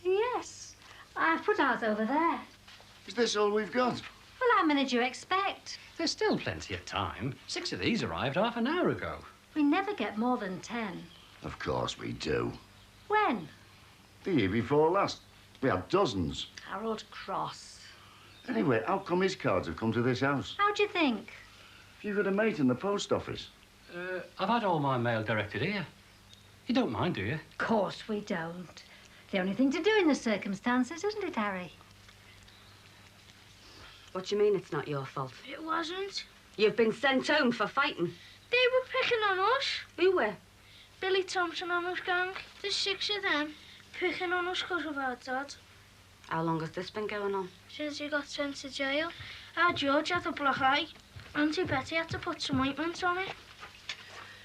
Yes. I've put ours over there. Is this all we've got? Well, how many do you expect? There's still plenty of time. 6 of these arrived half an hour ago. We never get more than 10. Of course we do. When? The year before last. We had dozens. Harold Cross. Anyway, how come his cards have come to this house? How do you think? You've got a mate in the post office. I've had all my mail directed here. You don't mind, do you? Of course we don't. The only thing to do in the circumstances, isn't it, Harry? What do you mean it's not your fault? It wasn't. You've been sent home for fighting. They were picking on us. Who were? Billy Thompson and his gang. There's 6 of them picking on us because of our dad. How long has this been going on? Since he got sent to jail. Our George had a black eye. Auntie Betty had to put some ointment on it.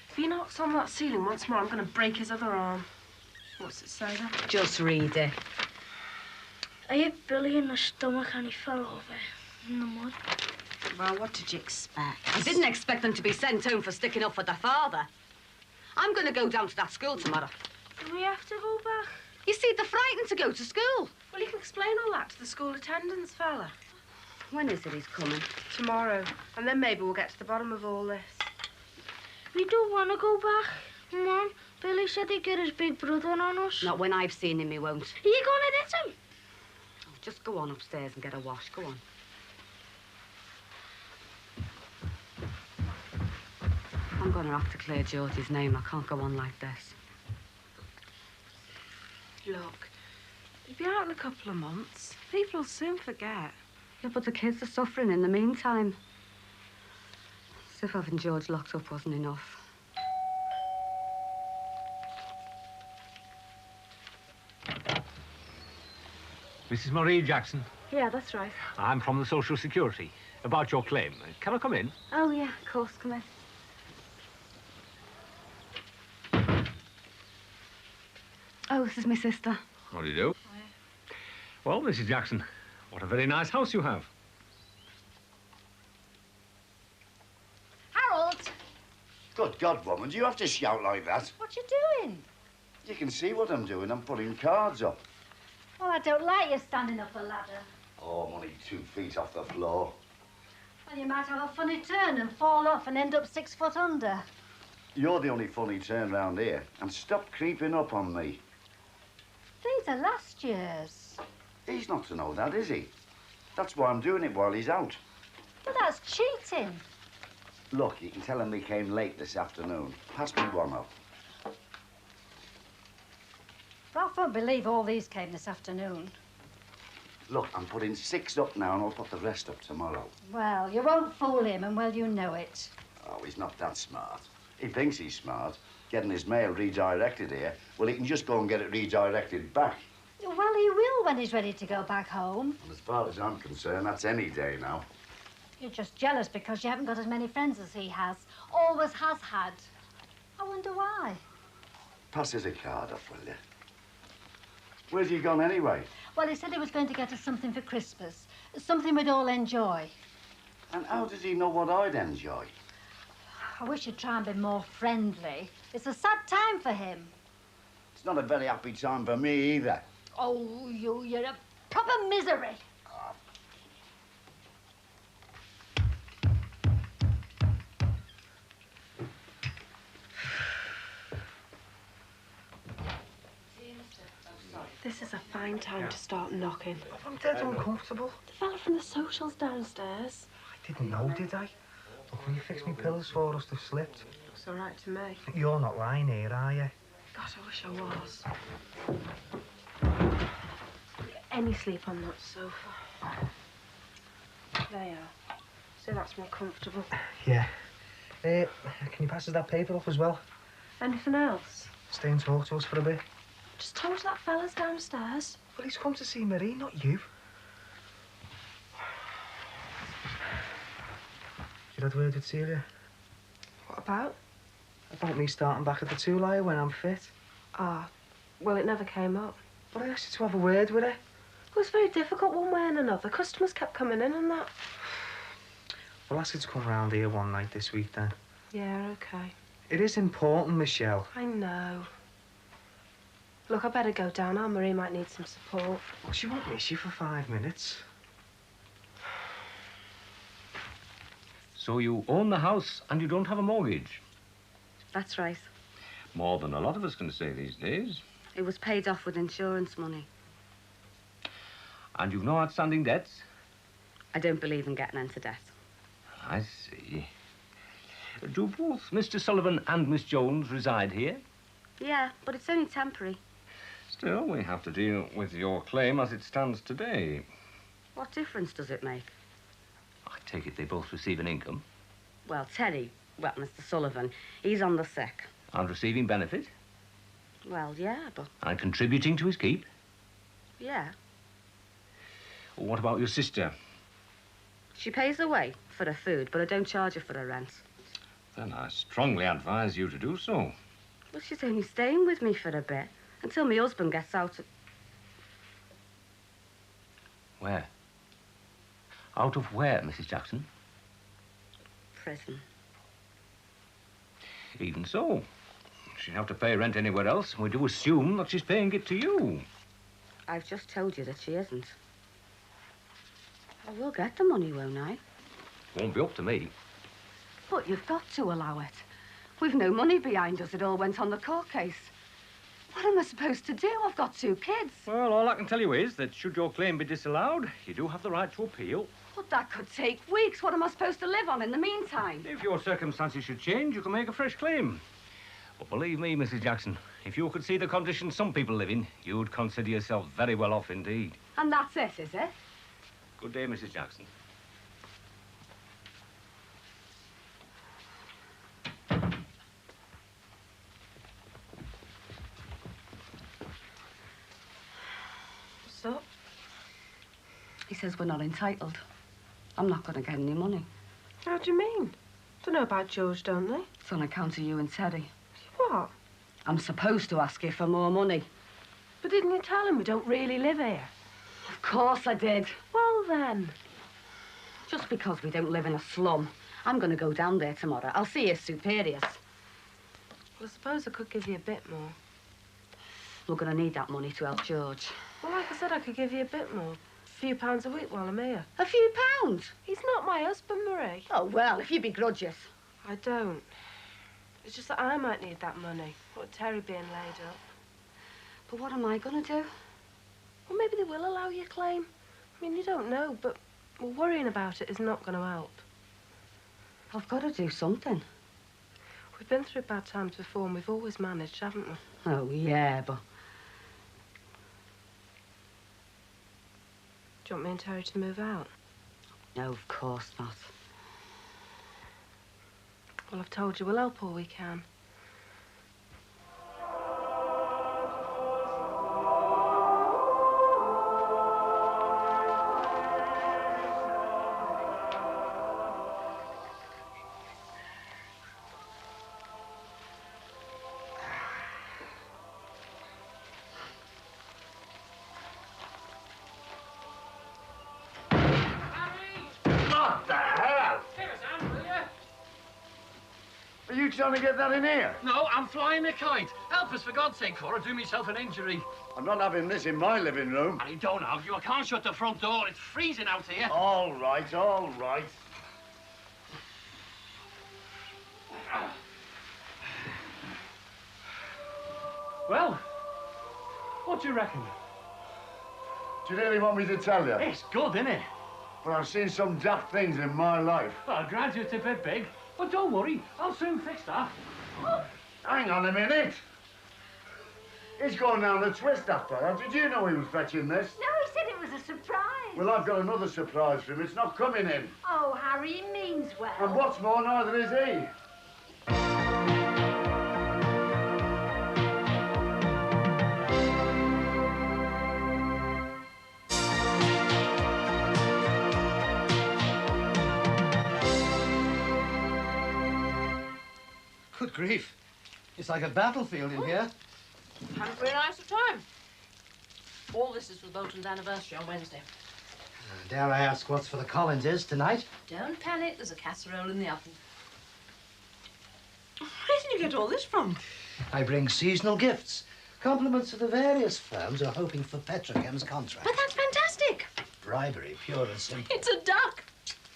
If he knocks on that ceiling once more, I'm going to break his other arm. What's it say there? Just read it. I hit Billy in the stomach and he fell over in the mud. Well, what did you expect? I didn't expect them to be sent home for sticking up for their father. I'm going to go down to that school tomorrow. Do we have to go back? You see, they're frightened to go to school. Well, you can explain all that to the school attendance fella. When is it he's coming? Tomorrow. And then maybe we'll get to the bottom of all this. We don't want to go back. Mum, Billy said he'd get his big brother on us. Not when I've seen him, he won't. Are you going to hit him? Just go on upstairs and get a wash. Go on. I'm going to have to clear George's name. I can't go on like this. Look, he'll be out in a couple of months. People will soon forget. Yeah, but the kids are suffering in the meantime. As if having George locked up wasn't enough. Mrs. Marie Jackson, Yeah, that's right. I'm from the Social Security. About your claim. Can I come in? Oh, yeah, of course, come in. Oh, this is my sister. How do you do? Well, Mrs. Jackson, what a very nice house you have. Harold, Good God, woman, do you have to shout like that? what you doing? You can see what I'm doing. I'm putting cards up. Well, I don't like you standing up a ladder. Oh, I'm only 2 feet off the floor. Well, you might have a funny turn and fall off and end up 6 foot under. You're the only funny turn round here. And stop creeping up on me. These are last year's. He's not to know that, is he? That's why I'm doing it while he's out. But that's cheating. Look, you can tell him he came late this afternoon. Pass me one up. Ralph won't believe all these came this afternoon. Look, I'm putting 6 up now and I'll put the rest up tomorrow. Well, you won't fool him, and well, you know it. Oh, he's not that smart. He thinks he's smart. Getting his mail redirected here. Well, he can just go and get it redirected back. Well, he will when he's ready to go back home. And as far as I'm concerned, that's any day now. You're just jealous because you haven't got as many friends as he has. Always has had. I wonder why. Pass us a card up, will you? Where's he gone anyway? Well, he said he was going to get us something for Christmas. Something we'd all enjoy. And how does he know what I'd enjoy? I wish you'd try and be more friendly. It's a sad time for him. It's not a very happy time for me either. Oh, you're a proper misery. This is a fine time to start knocking. I'm dead uncomfortable. The fella from the socials downstairs. I didn't know, did I? Look, when you fixed me pillows for us, they've slipped. Looks all right to me. You're not lying here, are you? God, I wish I was. Any sleep on that sofa. There you are. So that's more comfortable. Yeah. Can you pass us that paper off as well? Anything else? Stay and talk to us for a bit. Just told you that fella's downstairs. Well, he's come to see Marie, not you. You had word with Celia? What about? About me starting back at the two-lier when I'm fit. Ah, well, it never came up. But I asked you to have a word with her. It was very difficult one way and another. Customers kept coming in and that. Well, ask her to come round here one night this week, then. Yeah, OK. It is important, Michelle. I know. Look, I better go down. Anne-Marie might need some support. Well, she won't miss you for 5 minutes. So you own the house and you don't have a mortgage? That's right. More than a lot of us can say these days. It was paid off with insurance money. And you've no outstanding debts? I don't believe in getting into debt. I see. Do both Mr. Sullivan and Miss Jones reside here? Yeah, but it's only temporary. Still, we have to deal with your claim as it stands today. What difference does it make? I take it they both receive an income. Well, Mr. Sullivan, he's on the sick. And receiving benefit? Well, yeah, but... And contributing to his keep? Yeah. What about your sister? She pays the way for her food, but I don't charge her for her rent. Then I strongly advise you to do so. Well, she's only staying with me for a bit, until my husband gets out of... Where? Out of where, Mrs. Jackson? Prison. Even so. She'd have to pay rent anywhere else, and we do assume that she's paying it to you. I've just told you that she isn't. I will get the money, won't I? Won't be up to me. But you've got to allow it. We've no money behind us. It all went on the court case. What am I supposed to do? I've got 2 kids. Well, all I can tell you is that should your claim be disallowed, you do have the right to appeal. But that could take weeks. What am I supposed to live on in the meantime? If your circumstances should change, you can make a fresh claim. But believe me, Mrs. Jackson, if you could see the conditions some people live in, you'd consider yourself very well off indeed. And that's it, is it? Good day, Mrs. Jackson. What's up? He says we're not entitled. I'm not going to get any money. How do you mean? Don't know about George, don't they? It's on account of you and Teddy. What? I'm supposed to ask you for more money. But didn't you tell him we don't really live here? Of course I did. Well, then. Just because we don't live in a slum. I'm going to go down there tomorrow. I'll see his superiors. Well, I suppose I could give you a bit more. We're going to need that money to help George. Well, like I said, I could give you a bit more. A few pounds a week while I'm here. A few pounds? He's not my husband, Marie. Oh, well, if you begrudge us. I don't. It's just that I might need that money. What, Terry being laid up. But what am I going to do? Well, maybe they will allow you a claim. I mean, you don't know, but well, worrying about it is not going to help. I've got to do something. We've been through bad times before, and we've always managed, haven't we? Oh, yeah, but... Do you want me and Terry to move out? No, of course not. Well, I've told you, we'll help all we can. What the hell? Are you trying to get that in here? No, I'm flying a kite. Help us, for God's sake, Cora. Do myself an injury. I'm not having this in my living room. And don't have you. I can't shut the front door. It's freezing out here. All right, all right. Well, what do you reckon? Do you really want me to tell you? It's good, isn't it? Well, I've seen some daft things in my life. Well, graduate's a bit big, but don't worry. I'll soon fix that. Hang on a minute. He's going down the twist after that. Did you know he was fetching this? No, he said it was a surprise. Well, I've got another surprise for him. It's not coming in. Oh, Harry, he means well. And what's more, neither is he. Good grief. It's like a battlefield in here. Had a very nice time. All this is for Bolton's anniversary on Wednesday. Dare I ask what's for the Collinses tonight? Don't panic, there's a casserole in the oven. Where did you get all this from? I bring seasonal gifts. Compliments to the various firms who are hoping for Petrochem's contract. But that's fantastic. Bribery, pure and simple. It's a duck.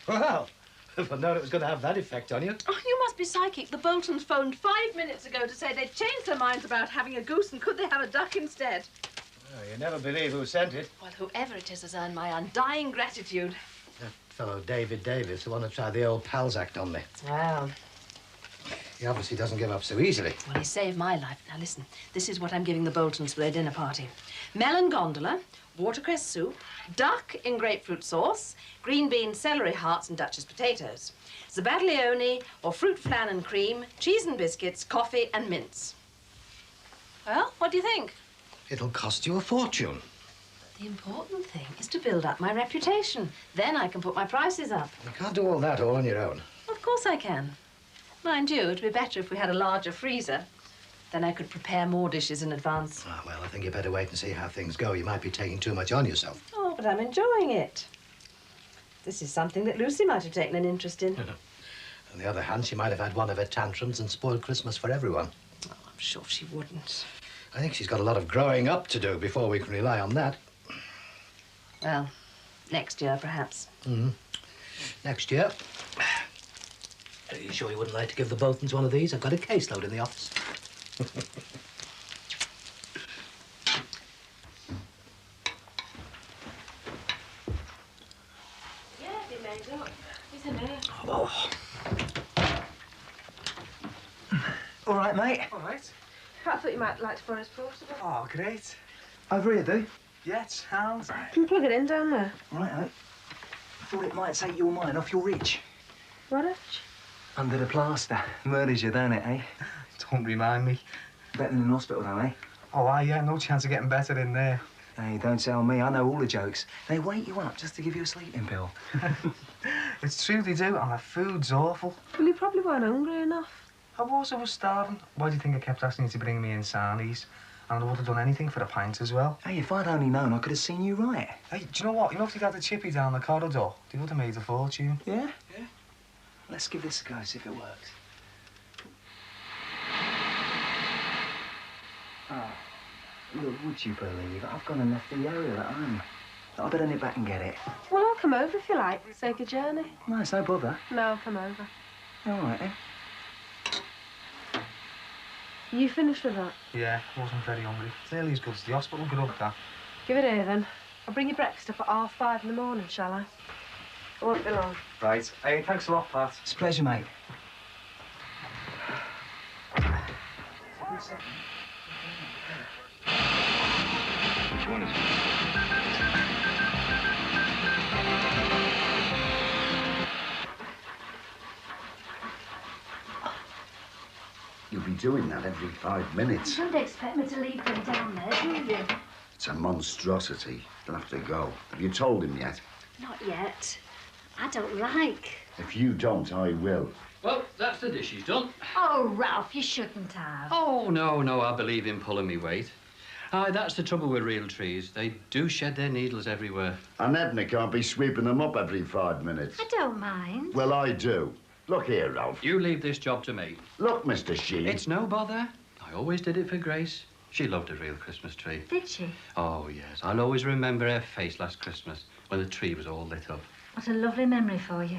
Well, if I'd known it was going to have that effect on you. Oh, you must be psychic. The Boltons phoned 5 minutes ago to say they'd changed their minds about having a goose and could they have a duck instead. Oh, you never believe who sent it. Well, whoever it is has earned my undying gratitude. That fellow David Davis, the one who tried the old pals act on me. Well, He obviously doesn't give up so easily. Well, he saved my life. Now, listen, this is what I'm giving the Boltons for their dinner party. Melon gondola, watercress soup, duck in grapefruit sauce, green bean celery hearts and Duchess potatoes, zabadiglione or fruit flan and cream, cheese and biscuits, coffee and mince. Well, what do you think? It'll cost you a fortune. The important thing is to build up my reputation. Then I can put my prices up. You can't do all that all on your own. Of course I can. Mind you, it'd be better if we had a larger freezer. Then I could prepare more dishes in advance. Ah, well, I think you better wait and see how things go. You might be taking too much on yourself. Oh, but I'm enjoying it. This is something that Lucy might have taken an interest in. On the other hand, she might have had one of her tantrums and spoiled Christmas for everyone. Oh, I'm sure she wouldn't. I think she's got a lot of growing up to do before we can rely on that. Well, next year, perhaps. Next year. Are you sure you wouldn't like to give the Boltons one of these? I've got a caseload in the office. Yeah, they made up. Isn't it? Oh. All right, mate. All right. I thought you might like to borrow his portable. Oh, great. Over here, do? Yeah, it's sound. Can you plug it in down there? Right, I thought it might take your mind off your reach. What else? Under the plaster. Murders you, don't it, eh? Don't remind me. Better than in hospital, though, eh? Oh, yeah, no chance of getting better in there. Hey, don't tell me. I know all the jokes. They wake you up just to give you a sleeping pill. It's true, they do, and the food's awful. Well, you probably weren't hungry enough. I was starving. Why do you think I kept asking you to bring me in sarnies? And I would have done anything for a pint as well. Hey, if I'd only known, I could have seen you right. Hey, do you know what? You know, if you'd had the chippy down the corridor, they would have made a fortune. Yeah? Yeah. Let's give this a go, see if it works. Oh, look, would you believe I've gone and left the aerial at home? I better nip back and get it. Well, I'll come over if you like. Save a journey. No, it's no bother. No, I'll come over. All right, then. You finished with that? Yeah, wasn't very hungry. It's nearly as good as the hospital. Good up, that. Give it here, then. I'll bring your breakfast up at 5:30 in the morning, shall I? I won't be long. Right. Hey, thanks a lot, Pat. It's a pleasure, mate. Which one is it? You'll be doing that every 5 minutes. You don't expect me to leave them down there, do you? It's a monstrosity. You'll have to go. Have you told him yet? Not yet. I don't like. If you don't, I will. Well, that's the dishes done. Oh, Ralph, you shouldn't have. Oh, no, I believe in pulling me weight. Aye, that's the trouble with real trees. They do shed their needles everywhere. And Edna can't be sweeping them up every 5 minutes. I don't mind. Well, I do. Look here, Ralph. You leave this job to me. Look, Mr. Sheen. It's no bother. I always did it for Grace. She loved a real Christmas tree. Did she? Oh, yes. I'll always remember her face last Christmas when the tree was all lit up. What a lovely memory for you.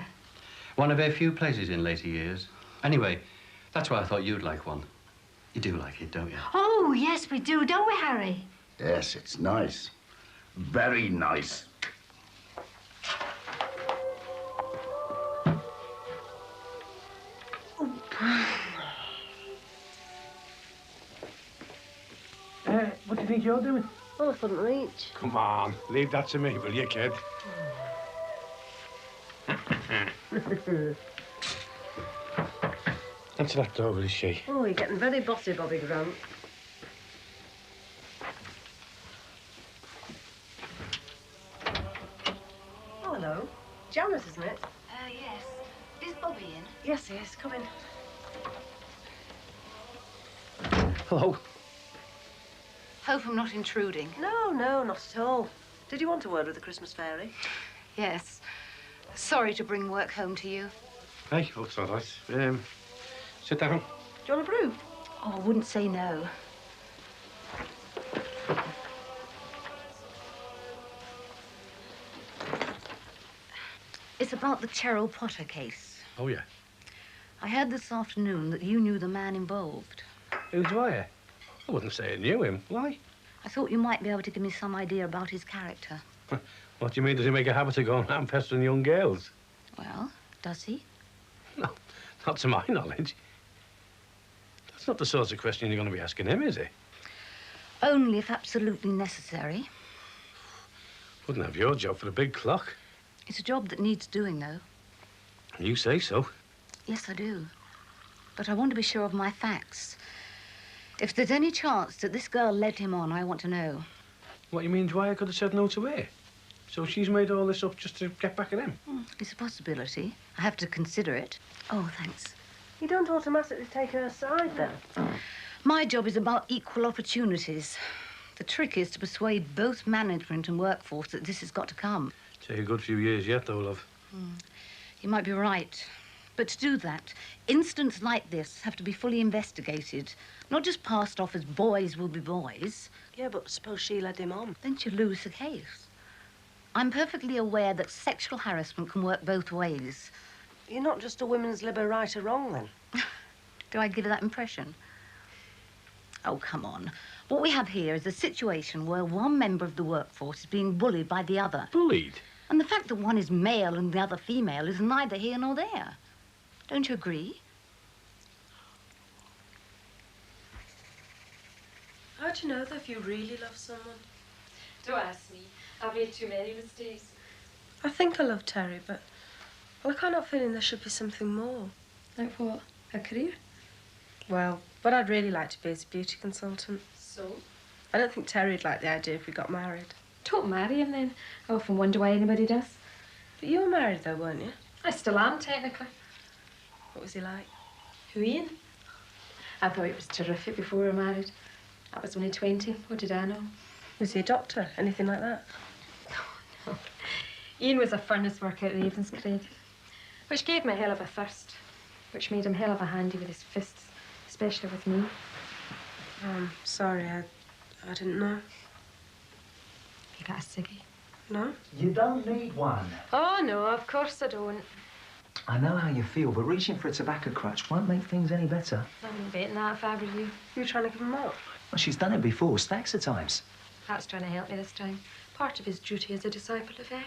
One of her few pleasures in later years. Anyway, that's why I thought you'd like one. You do like it, don't you? Oh, yes, we do, don't we, Harry? Yes, it's nice. Very nice. What do you think you're doing? Oh, I couldn't reach. Come on, leave that to me, will you, kid? Answer that door, will you, she? Oh, you're getting very bossy, Bobby Grant. Oh, hello. Janet, isn't it? Yes. Is Bobby in? Yes, he is. Come in. Hello. Hope I'm not intruding. No, not at all. Did you want a word with the Christmas fairy? Yes. Sorry to bring work home to you. Hey, oh, it's all right. Sit down. Do you want a brew? Oh, I wouldn't say no. It's about the Cheryl Potter case. Oh, yeah. I heard this afternoon that you knew the man involved. Who do I? I wouldn't say I knew him. Why? I thought you might be able to give me some idea about his character. What do you mean? Does he make a habit of going around pestering young girls? Well, does he? No, not to my knowledge. not the sort of question you're going to be asking him, is it? Only if absolutely necessary. Wouldn't have your job for a big clock. It's a job that needs doing, though. You say so. Yes, I do. But I want to be sure of my facts. If there's any chance that this girl led him on, I want to know. What, you mean Dwyer could have said no to her? So she's made all this up just to get back at him? It's a possibility. I have to consider it. Oh, thanks. You don't automatically take her side, then? My job is about equal opportunities. The trick is to persuade both management and workforce that this has got to come. Take a good few years yet, though, love. You might be right. But to do that, incidents like this have to be fully investigated, not just passed off as boys will be boys. Yeah, but suppose she led him on. Then you lose the case. I'm perfectly aware that sexual harassment can work both ways. You're not just a women's libber right or wrong, then? Do I give that impression? Oh, come on. What we have here is a situation where one member of the workforce is being bullied by the other. Bullied? And the fact that one is male and the other female is neither here nor there. Don't you agree? How do you know that if you really love someone? Don't ask me. I've made too many mistakes. I think I love Terry, but I can't help feeling there should be something more. Like what? A career? Well, what I'd really like to be is a beauty consultant. So? I don't think Terry'd like the idea if we got married. Don't marry him then. I often wonder why anybody does. But you were married though, weren't you? I still am, technically. What was he like? Who, Ian? I thought he was terrific before we were married. I was only 20. What did I know? Was he a doctor? Anything like that? No. Ian was a furnace worker at Ravenscraig, which gave me a hell of a thirst, which made him hell of a handy with his fists, especially with me. I'm sorry, I didn't know. You got a ciggy? No? You don't need one. Oh, no, of course I don't. I know how you feel, but reaching for a tobacco crutch won't make things any better. I wouldn't bet that if I were you. You trying to give him up? Well, she's done it before, stacks of times. Pat's trying to help me this time. Part of his duty as a disciple of ours.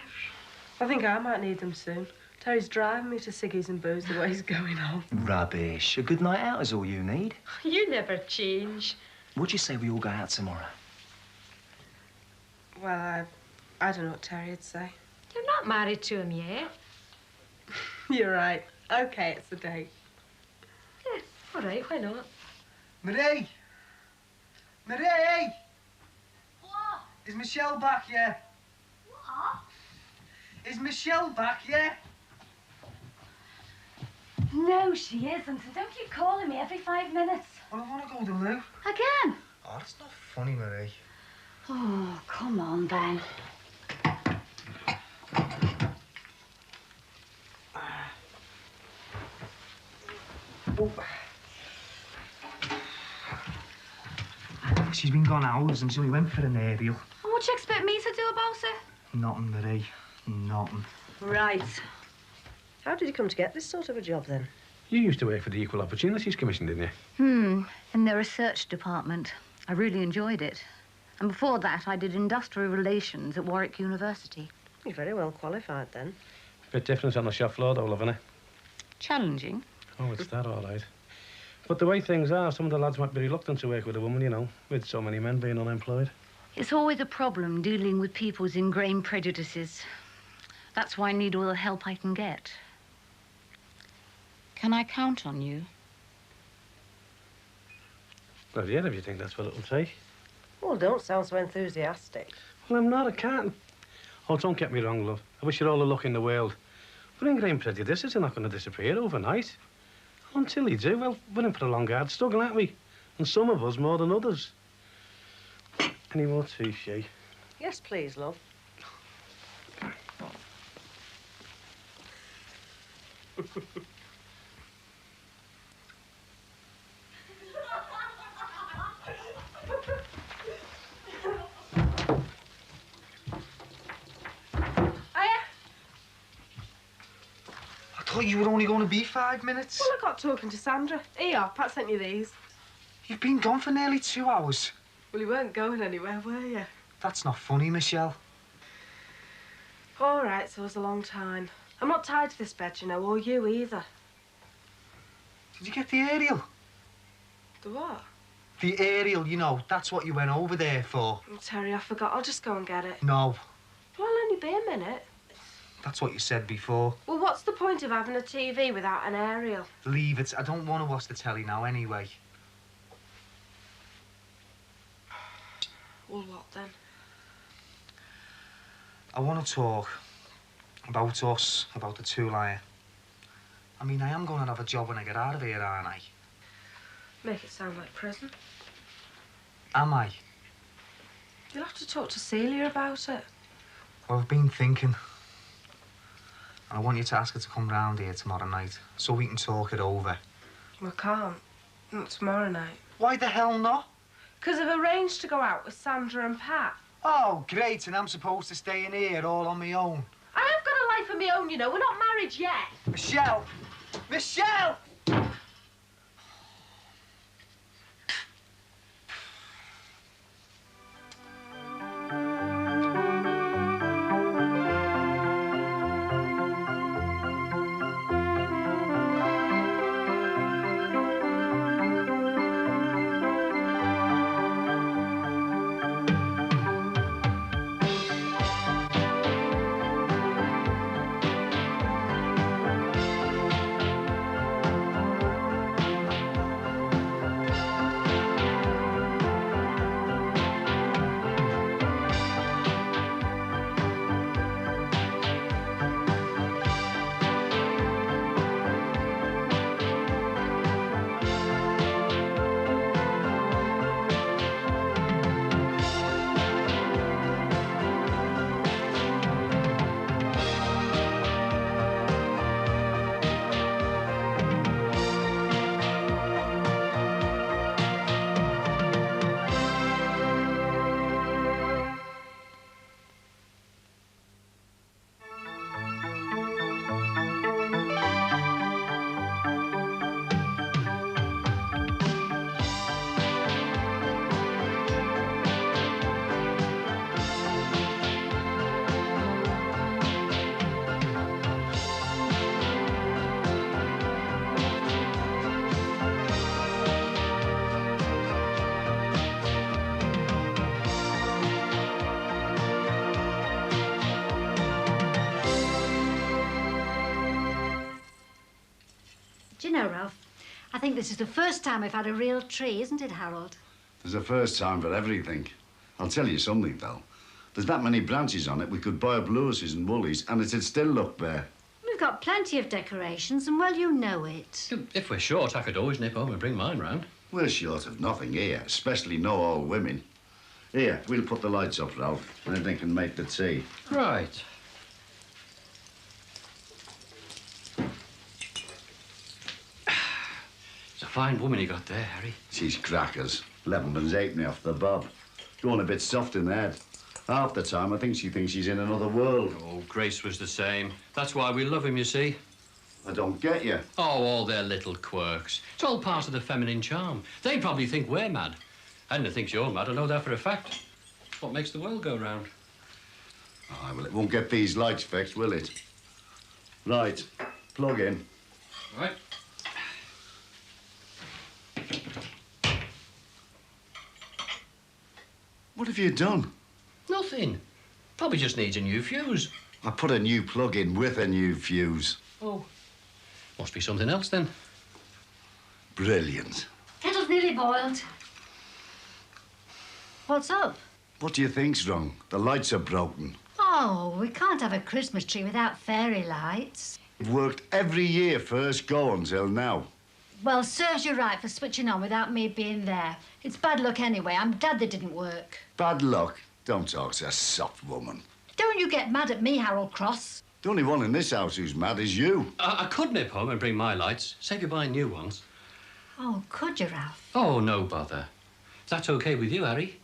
I think I might need them soon. Terry's driving me to ciggies and booze the way he's going on. Rubbish. A good night out is all you need. You never change. What'd you say we all go out tomorrow? Well, I don't know what Terry'd say. You're not married to him yet. You're right. Okay, it's a date. Yeah, all right, why not? Marie! Marie! What? Is Michelle back yet? What? Is Michelle back yet? No, she isn't. And don't keep calling me every 5 minutes. Well, I want to go to the loo. Again? Oh, that's not funny, Marie. Oh, come on, then. Oh. She's been gone hours and she only went for an aerial. And what do you expect me to do about it? Nothing, Marie. Nothing. Right. How did you come to get this sort of a job, then? You used to work for the Equal Opportunities Commission, didn't you? In the research department. I really enjoyed it. And before that, I did industrial relations at Warwick University. You're very well qualified, then. Bit different on the shop floor, though, love, innit? Challenging. Oh, it's that all right. But the way things are, some of the lads might be reluctant to work with a woman, you know, with so many men being unemployed. It's always a problem dealing with people's ingrained prejudices. That's why I need all the help I can get. Can I count on you? Well, yeah, if you think that's what it'll take. Well, don't sound so enthusiastic. Well, I'm not, I can't. Oh, don't get me wrong, love. I wish you all the luck in the world. But ingrained prejudices are not going to disappear overnight. Until you do, well, we're in for a long, hard struggle, aren't we? And some of us more than others. Any more tea, Shay? Yes, please, love. I thought you were only going to be 5 minutes. Well, I got talking to Sandra. Here you are. Pat sent you these. You've been gone for nearly 2 hours. Well, you weren't going anywhere, were you? That's not funny, Michelle. All right, so it was a long time. I'm not tied to this bed, you know, or you either. Did you get the aerial? The what? The aerial, you know. That's what you went over there for. Oh, Terry, I forgot. I'll just go and get it. No. Well, I'll only be a minute. That's what you said before. Well, what's the point of having a TV without an aerial? Leave it. I don't want to watch the telly now anyway. Well, what then? I want to talk about us, about the two-liar. I mean, I am going to have a job when I get out of here, aren't I? Make it sound like prison. Am I? You'll have to talk to Celia about it. Well, I've been thinking. And I want you to ask her to come round here tomorrow night so we can talk it over. I can't. Not tomorrow night. Why the hell not? Because I've arranged to go out with Sandra and Pat. Oh, great, and I'm supposed to stay in here all on my own. I have got a life of my own, you know. We're not married yet. Michelle! Michelle! Do you know, Ralph, I think this is the first time we've had a real tree, isn't it, Harold? There's a first time for everything. I'll tell you something, though. There's that many branches on it, we could buy up Lewis's and Woolies, and it'd still look bare. We've got plenty of decorations, and well, you know it. If we're short, I could always nip home and bring mine round. We're short of nothing here, especially no old women. Here, we'll put the lights up, Ralph, and everything can make the tea. Right. It's a fine woman you got there, Harry. She's crackers. Levenman's halfpenny off the bob. Going a bit soft in the head. Half the time, I think she thinks she's in another world. Oh, Grace was the same. That's why we love him, you see. I don't get you. Oh, all their little quirks. It's all part of the feminine charm. They probably think we're mad. Edna thinks you're mad. I know that for a fact. It's what makes the world go round. Aye, well, it won't get these lights fixed, will it? Right, plug in. Right. What have you done? Nothing. Probably just needs a new fuse. I put a new plug in with a new fuse. Oh. Must be something else, then. Brilliant. Kettle's nearly boiled. What's up? What do you think's wrong? The lights are broken. Oh, we can't have a Christmas tree without fairy lights. It worked every year first go until now. Well, serves you right for switching on without me being there. It's bad luck anyway. I'm glad they didn't work. Bad luck? Don't talk to a soft woman. Don't you get mad at me, Harold Cross. The only one in this house who's mad is you. I could nip home and bring my lights. Save you buying new ones. Oh, could you, Ralph? Oh, no bother. If that's OK with you, Harry.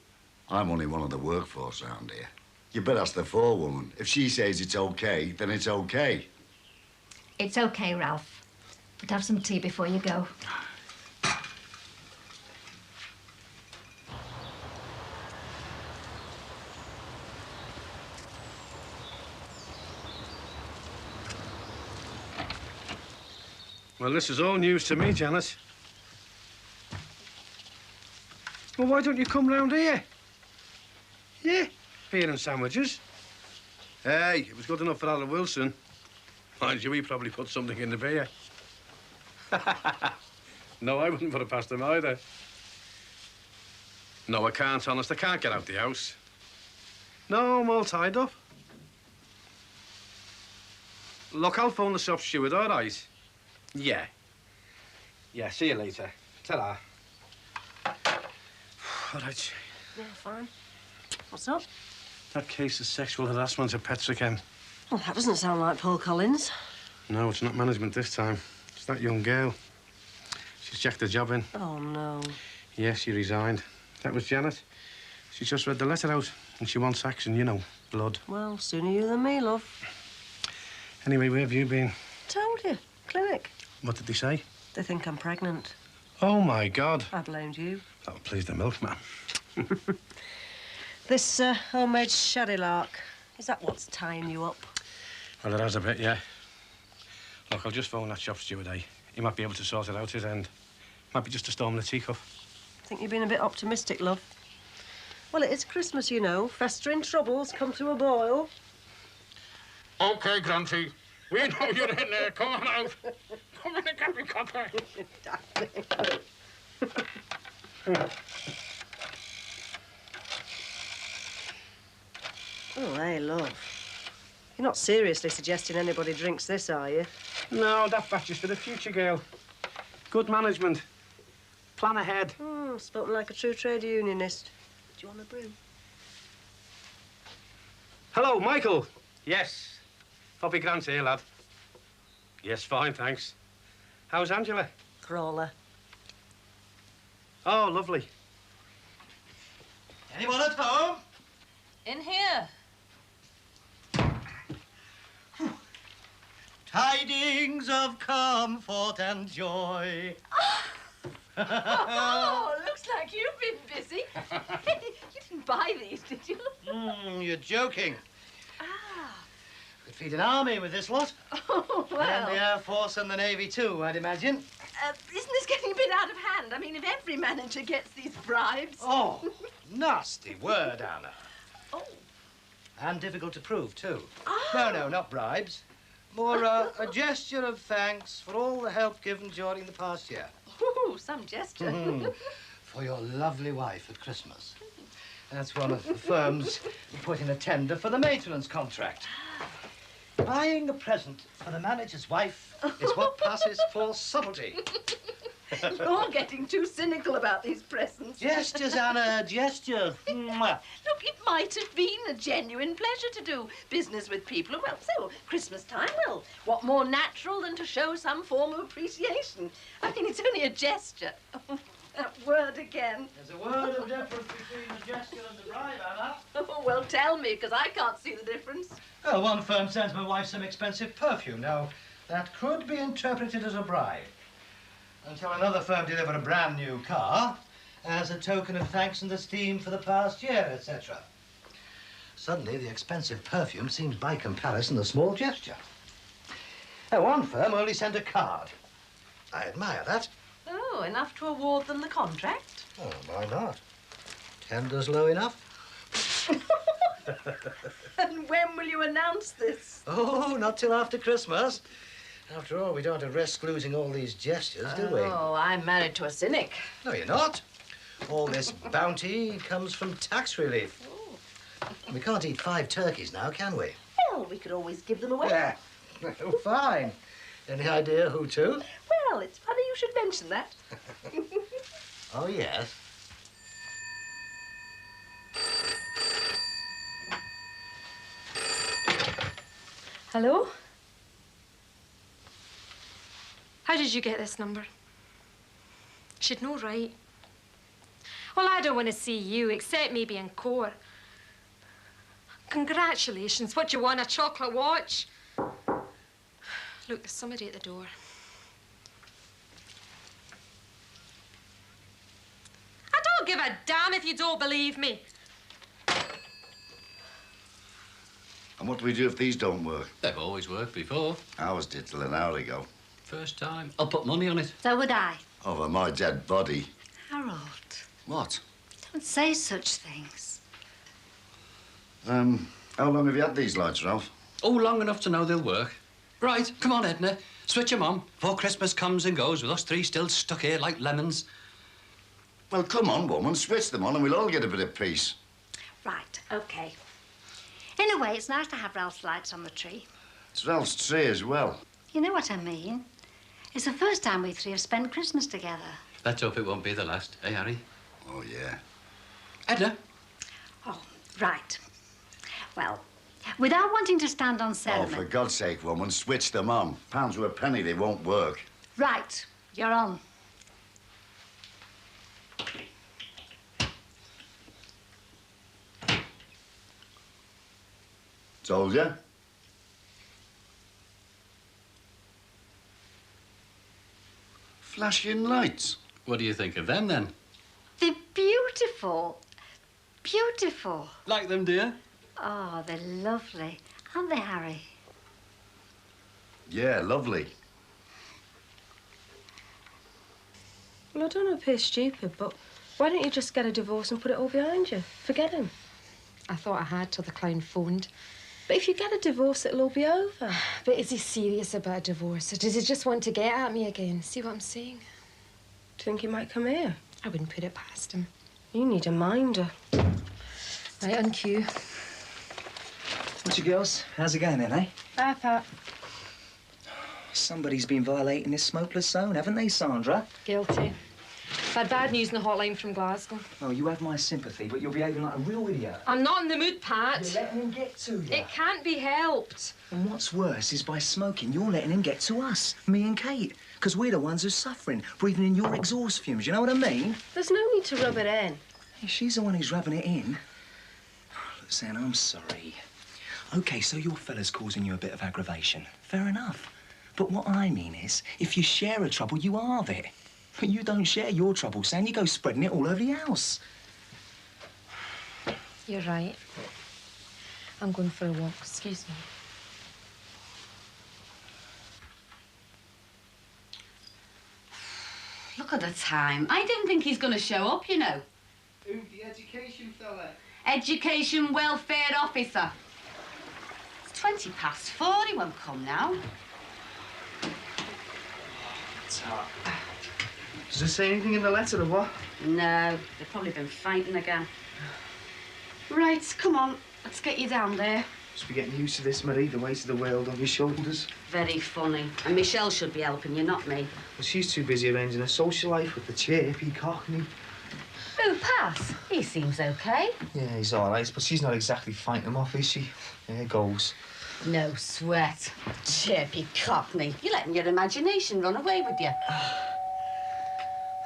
I'm only one of the workforce round here. You better ask the forewoman. If she says it's OK, then it's OK. It's OK, Ralph. But have some tea before you go. Well, this is all news to me, Janice. Well, why don't you come round here? Yeah, beer and sandwiches. Hey, it was good enough for Alan Wilson. Mind you, he probably put something in the beer. No, I wouldn't put it past him either. No, I can't, honest. I can't get out the house. No, I'm all tied up. Look, I'll phone the shop steward, all right? Yeah. Yeah, see you later. Ta-ra. All right. Yeah, fine. What's up? That case of sexual harassment at Petrochem. Well, that doesn't sound like Paul Collins. No, it's not management this time. It's that young girl. She's checked the job in. Oh, no. Yeah, she resigned. That was Janet. She just read the letter out, and she wants action, you know, blood. Well, sooner you than me, love. Anyway, where have you been? Told you. Clinic. What did they say? They think I'm pregnant. Oh, my God. I blamed you. That'll please the milkman. This homemade sherry lark, is that what's tying you up? Well, it has a bit, yeah. Look, I'll just phone that shop steward, eh? He might be able to sort it out his end. Might be just a storm in the teacup. I think you've been a bit optimistic, love. Well, it is Christmas, you know. Festering troubles come to a boil. OK, Granty. We know you're in there. Come on out. Come in and get me copper. Oh, hey, love. You're not seriously suggesting anybody drinks this, are you? No, that batch is for the future, girl. Good management. Plan ahead. Oh, spoken like a true trade unionist. Do you want a brew? Hello, Michael. Yes. Poppy Grant's here, lad. Yes, fine, thanks. How's Angela? Crawler. Oh, lovely. Anyone at home? In here. Tidings of comfort and joy. Oh, looks like you've been busy. You didn't buy these, did you? You're joking. Ah. Could feed an army with this lot. Oh, well. And the Air Force and the Navy, too, I'd imagine. Isn't this getting a bit out of hand? I mean, if every manager gets these bribes... Oh, nasty word, Anna. Oh. And difficult to prove, too. Oh. No, not bribes. More a gesture of thanks for all the help given during the past year. Ooh, some gesture. For your lovely wife at Christmas. That's one of the firms put in a tender for the maintenance contract. Buying a present for the manager's wife is what passes for subtlety. You're getting too cynical about these presents. Gestures, Anna, gestures. Mwah. Look, it might have been a genuine pleasure to do business with people. Well, so, Christmas time, well, what more natural than to show some form of appreciation? I mean, it's only a gesture. Oh, that word again. There's a word of difference between the gesture and the bribe, Anna. Oh, well, tell me, because I can't see the difference. Well, one firm sends my wife some expensive perfume. Now, that could be interpreted as a bribe. Until another firm delivered a brand new car as a token of thanks and esteem for the past year, etc. Suddenly, the expensive perfume seems by comparison a small gesture. Now, one firm only sent a card. I admire that. Oh, enough to award them the contract? Oh, why not? Tender's low enough. And when will you announce this? Oh, not till after Christmas. After all, we don't risk losing all these gestures, do we? Oh, I'm married to a cynic. No, you're not. All this bounty comes from tax relief. Oh. We can't eat 5 turkeys now, can we? Well, we could always give them away. Yeah. Oh, fine. Any idea who to? Well, it's funny you should mention that. Oh, yes. Hello? How did you get this number? She'd no right. Well, I don't want to see you, except maybe in court. Congratulations. What do you want, a chocolate watch? Look, there's somebody at the door. I don't give a damn if you don't believe me. And what do we do if these don't work? They've always worked before. Ours did till an hour ago. First time. I'll put money on it. So would I. Over my dead body. Harold. What? Don't say such things. How long have you had these lights, Ralph? Oh, long enough to know they'll work. Right, come on, Edna. Switch 'em on before Christmas comes and goes with us three still stuck here like lemons. Well, come on, woman, switch them on and we'll all get a bit of peace. Right, OK. In a way, it's nice to have Ralph's lights on the tree. It's Ralph's tree as well. You know what I mean? It's the first time we three have spent Christmas together. Let's hope it won't be the last, eh, Harry? Oh, yeah. Edna? Oh, right. Well, without wanting to stand on Oh, ceremony... for God's sake, woman, switch them on. Pounds to a penny, they won't work. Right, you're on. Told ya. Flashing lights. What do you think of them, then? They're beautiful. Beautiful. Like them, dear? Oh, they're lovely. Aren't they, Harry? Yeah, lovely. Well, I don't know if he's stupid, but why don't you just get a divorce and put it all behind you? Forget him. I thought I had till the clown phoned. But if you get a divorce, it'll all be over. But is he serious about a divorce, or does he just want to get at me again? See what I'm saying? Do you think he might come here? I wouldn't put it past him. You need a minder. Right, on cue. What's your girls? How's it going then, eh? Bye, Pat. Somebody's been violating this smokeless zone, haven't they, Sandra? Guilty. I've had bad news in the hotline from Glasgow. Well, you have my sympathy, but you're behaving like a real idiot. I'm not in the mood, Pat. You're letting him get to you. It can't be helped. And what's worse is by smoking, you're letting him get to us, me and Kate. Because we're the ones who's suffering, breathing in your exhaust fumes, you know what I mean? There's no need to rub it in. Hey, she's the one who's rubbing it in. Look, Sam, I'm sorry. OK, so your fella's causing you a bit of aggravation. Fair enough. But what I mean is, if you share a trouble, you halve it. But you don't share your trouble, Sam. You go spreading it all over the house. You're right. I'm going for a walk. Excuse me. Look at the time. I didn't think he's going to show up, you know. Who's the education fella? Education Welfare Officer. It's 4:20. He won't come now. It's hot. Does it say anything in the letter or what? No, they've probably been fighting again. Right, come on. Let's get you down there. Must be getting used to this, Marie, the weight of the world on your shoulders. Very funny. And Michelle should be helping you, not me. Well, she's too busy arranging a social life with the chirpy cockney. Who, Pat? He seems OK. Yeah, he's all right, but she's not exactly fighting him off, is she? There goes. No sweat. Chirpy cockney. You're letting your imagination run away with you.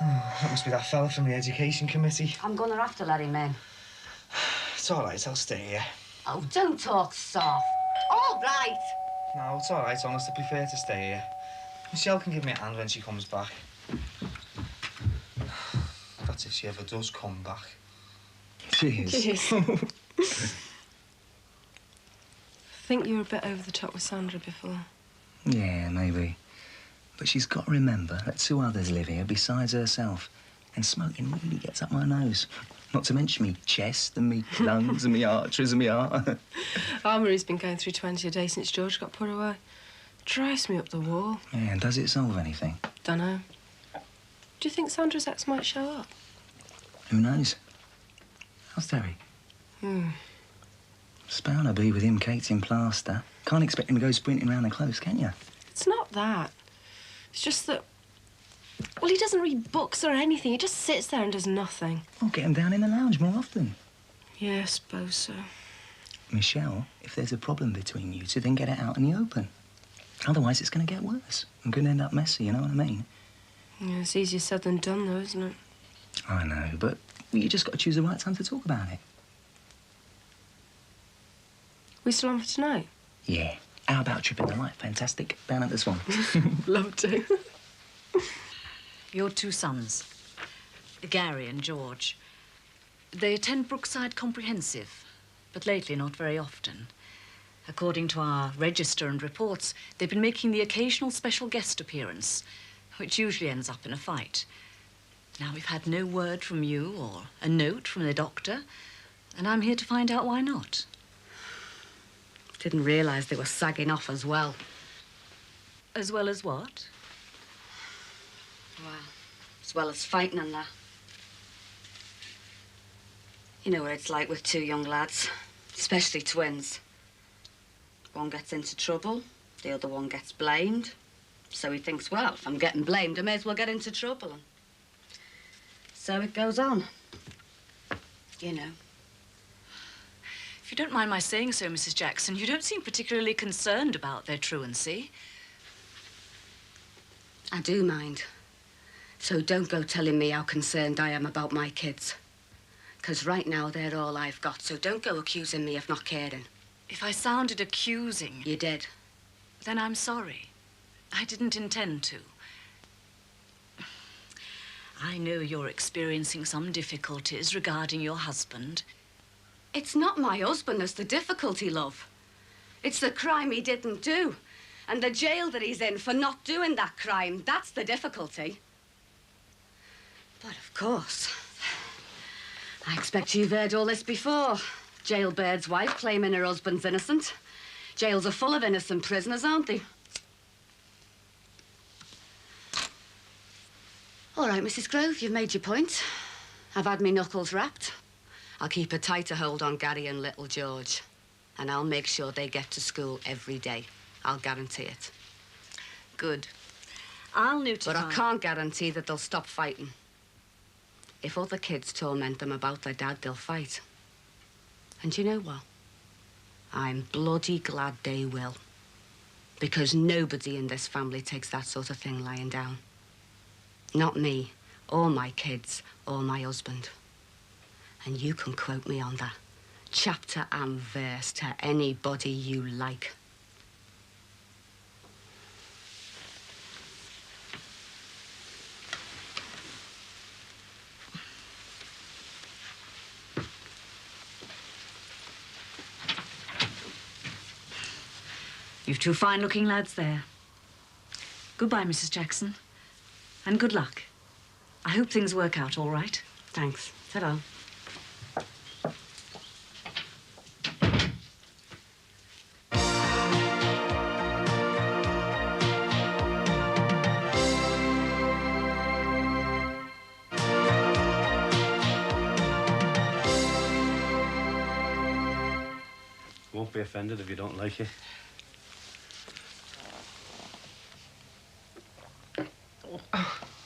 Oh, that must be that fella from the education committee. I'm gonna have to let him in. It's all right, I'll stay here. Oh, don't talk soft. All right. No, it's all right, honest. I prefer to stay here. Michelle can give me a hand when she comes back. That's if she ever does come back. Cheers. Cheers. I think you were a bit over the top with Sandra before. Yeah, maybe. But she's got to remember that 2 others live here besides herself. And smoking really gets up my nose. Not to mention me chest and me lungs and me arteries and me heart. Armory's been going through 20 a day since George got put away. Drives me up the wall. Yeah, and does it solve anything? Dunno. Do you think Sandra's ex might show up? Who knows? How's Terry? It's bound to be with him, Kate's in plaster. Can't expect him to go sprinting around the close, can you? It's not that. It's just that... Well, he doesn't read books or anything. He just sits there and does nothing. I'll get him down in the lounge more often. Yeah, I suppose so. Michelle, if there's a problem between you two, then get it out in the open. Otherwise, it's going to get worse. I'm going to end up messy, you know what I mean? Yeah, it's easier said than done, though, isn't it? I know, but you just got to choose the right time to talk about it. We still on for tonight? Yeah. How about tripping the light? Fantastic. Down at the Swan. Love to. Your 2 sons, Gary and George, they attend Brookside Comprehensive, but lately not very often. According to our register and reports, they've been making the occasional special guest appearance, which usually ends up in a fight. Now, we've had no word from you or a note from the doctor, and I'm here to find out why not. Didn't realise they were sagging off as well. As well as what? Well, as well as fighting and that. You know what it's like with two young lads, especially twins. One gets into trouble, the other one gets blamed. So he thinks, well, if I'm getting blamed, I may as well get into trouble. And so it goes on. You know. If you don't mind my saying so, Mrs. Jackson, you don't seem particularly concerned about their truancy. I do mind. So don't go telling me how concerned I am about my kids. Because right now they're all I've got, so don't go accusing me of not caring. If I sounded accusing... You did. Then I'm sorry. I didn't intend to. I know you're experiencing some difficulties regarding your husband. It's not my husband that's the difficulty, love. It's the crime he didn't do. And the jail that he's in for not doing that crime. That's the difficulty. But of course, I expect you've heard all this before. Jailbird's wife claiming her husband's innocent. Jails are full of innocent prisoners, aren't they? All right, Mrs. Grove, you've made your point. I've had me knuckles wrapped. I'll keep a tighter hold on Gary and little George. And I'll make sure they get to school every day. I'll guarantee it. Good. I'll notify... But I can't guarantee that they'll stop fighting. If other kids torment them about their dad, they'll fight. And you know what? I'm bloody glad they will. Because nobody in this family takes that sort of thing lying down. Not me, or my kids, or my husband. And you can quote me on that, chapter and verse, to anybody you like. You've two fine-looking lads there. Goodbye, Mrs. Jackson. And good luck. I hope things work out all right. Thanks. Ta-ra. Won't be offended if you don't like it.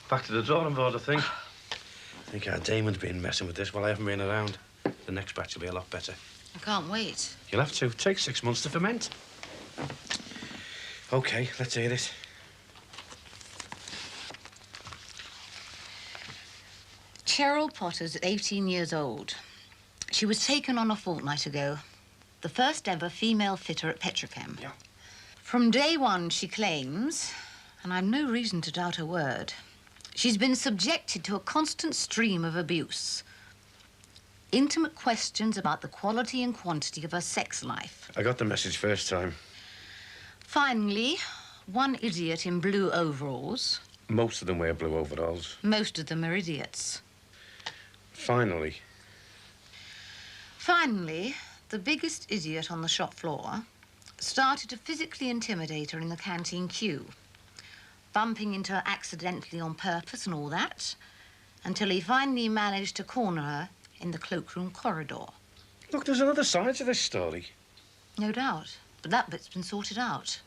Back to the drawing board, I think. I think our Damon's been messing with this while I haven't been around. The next batch will be a lot better. I can't wait. You'll have to. It takes 6 months to ferment. OK, let's hear it. Cheryl Potter's 18 years old. She was taken on a fortnight ago. The first ever female fitter at Petrochem. Yeah. From day one, she claims, and I've no reason to doubt her word, she's been subjected to a constant stream of abuse. Intimate questions about the quality and quantity of her sex life. I got the message first time. Finally, one idiot in blue overalls. Most of them wear blue overalls. Most of them are idiots. Finally. Finally, the biggest idiot on the shop floor started to physically intimidate her in the canteen queue, bumping into her accidentally on purpose and all that, until he finally managed to corner her in the cloakroom corridor. Look, there's another side to this story. No doubt, but that bit's been sorted out.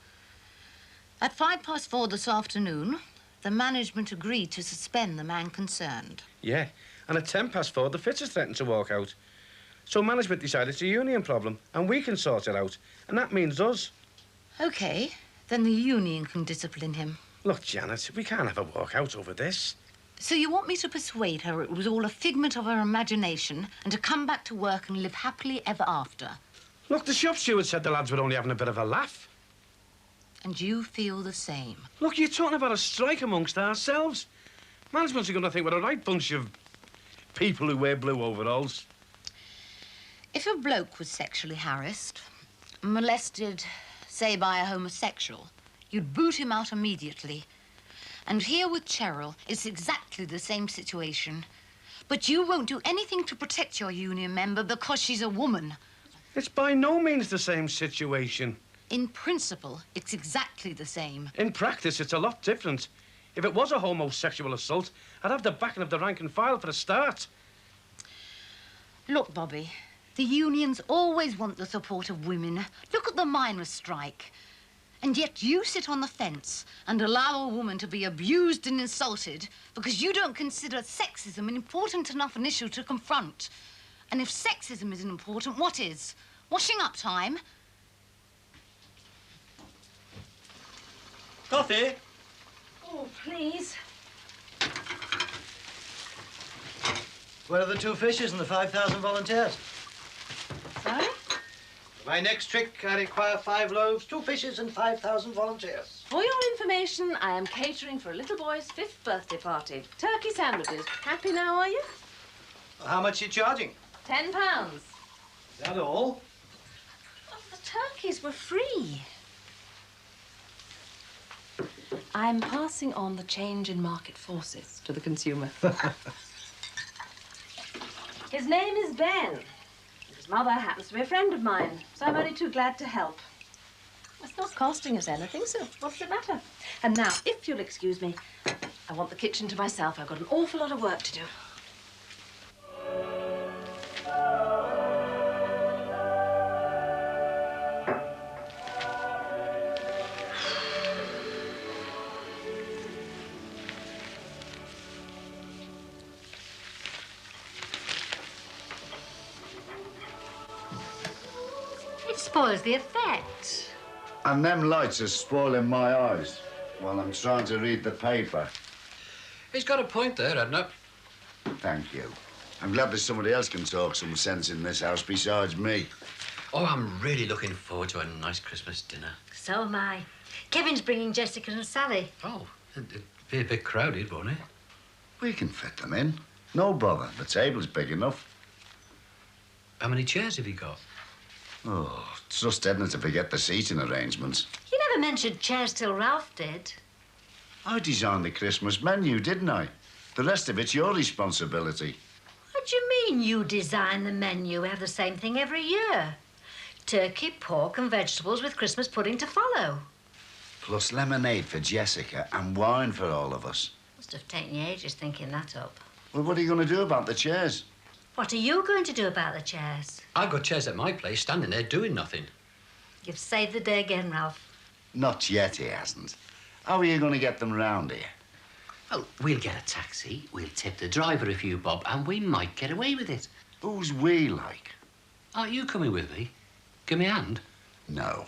At 4:05 this afternoon, the management agreed to suspend the man concerned. Yeah, and at 4:10, the fitters threatened to walk out. So management decided it's a union problem, and we can sort it out, and that means us. OK, then the union can discipline him. Look, Janet, we can't have a walkout over this. So you want me to persuade her it was all a figment of her imagination and to come back to work and live happily ever after? Look, the shop steward said the lads were only having a bit of a laugh. And you feel the same? Look, you're talking about a strike amongst ourselves. Management's going to think we're a right bunch of people who wear blue overalls. If a bloke was sexually harassed, molested, say, by a homosexual, you'd boot him out immediately. And here with Cheryl, it's exactly the same situation. But you won't do anything to protect your union member because she's a woman. It's by no means the same situation. In principle, it's exactly the same. In practice, it's a lot different. If it was a homosexual assault, I'd have the backing of the rank and file for a start. Look, Bobby, the unions always want the support of women. Look at the miners' strike. And yet you sit on the fence and allow a woman to be abused and insulted because you don't consider sexism an important enough an issue to confront. And if sexism isn't important, what is? Washing up time? Coffee? Oh, please. Where are the 2 fishes and the 5,000 volunteers? Sorry? For my next trick, I require 5 loaves, 2 fishes, and 5,000 volunteers. For your information, I am catering for a little boy's 5th birthday party. Turkey sandwiches. Happy now, are you? How much are you charging? £10. Is that all? Oh, the turkeys were free. I'm passing on the change in market forces to the consumer. His name is Ben. His mother happens to be a friend of mine, so I'm only too glad to help. It's not costing us anything, so what's the matter? And now, if you'll excuse me, I want the kitchen to myself. I've got an awful lot of work to do. It spoils the effect. And them lights are spoiling my eyes while I'm trying to read the paper. He's got a point there, Edna. Thank you. I'm glad that somebody else can talk some sense in this house besides me. Oh, I'm really looking forward to a nice Christmas dinner. So am I. Kevin's bringing Jessica and Sally. Oh, it'd be a bit crowded, won't it? We can fit them in. No bother. The table's big enough. How many chairs have you got? Oh, trust Edna to forget the seating arrangements. You never mentioned chairs till Ralph did. I designed the Christmas menu, didn't I? The rest of it's your responsibility. What do you mean you design the menu? We have the same thing every year. Turkey, pork and vegetables with Christmas pudding to follow. Plus lemonade for Jessica and wine for all of us. Must have taken you ages thinking that up. Well, what are you going to do about the chairs? What are you going to do about the chairs? I've got chairs at my place standing there doing nothing. You've saved the day again, Ralph. Not yet, he hasn't. How are you going to get them round here? Well, we'll get a taxi, we'll tip the driver a few bob, and we might get away with it. Who's we like? Aren't you coming with me? Give me a hand. No.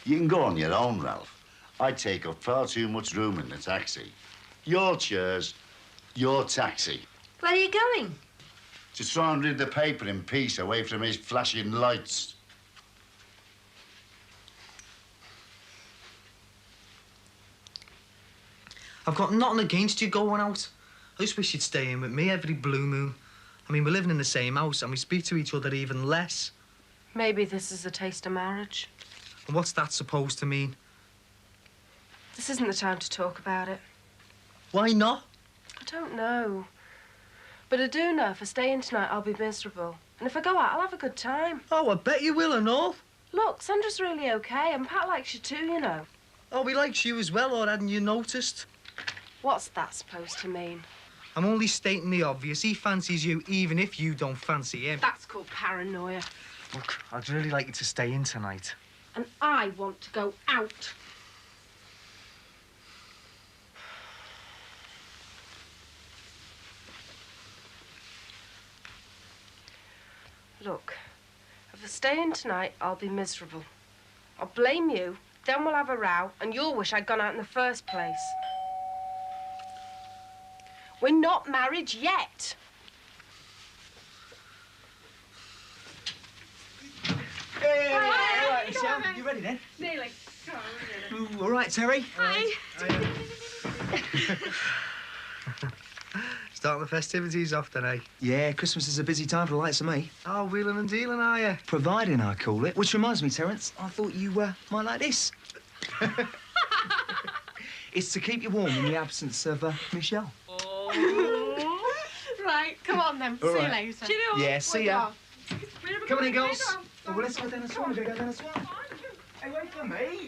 You can go on your own, Ralph. I take up far too much room in the taxi. Your chairs, your taxi. Where are you going? To try and read the paper in peace away from his flashing lights. I've got nothing against you going out. I just wish you'd stay in with me every blue moon. I mean, we're living in the same house and we speak to each other even less. Maybe this is a taste of marriage. And what's that supposed to mean? This isn't the time to talk about it. Why not? I don't know. But I do know if I stay in tonight, I'll be miserable. And if I go out, I'll have a good time. Oh, I bet you will and all. Look, Sandra's really okay, and Pat likes you too, you know. Oh, he likes you as well, or hadn't you noticed? What's that supposed to mean? I'm only stating the obvious. He fancies you even if you don't fancy him. That's called paranoia. Look, I'd really like you to stay in tonight. And I want to go out. Look, if I stay in tonight, I'll be miserable. I'll blame you, then we'll have a row, and you'll wish I'd gone out in the first place. We're not married yet. Hey, all right, Michelle, you ready then? Nearly. Ooh, all right, Terry? Hi. Starting the festivities off today. Yeah, Christmas is a busy time for the likes of me. Oh, wheeling and dealing, are you? Providing, I call it. Which reminds me, Terence, I thought you might like this. It's to keep you warm in the absence of Michelle. Right, come on then. All See right. you later. Yeah, see ya. Come on in, girls. Oh, well, let's go down the swamp. We're going to go down the swamp. Hey, wait for me.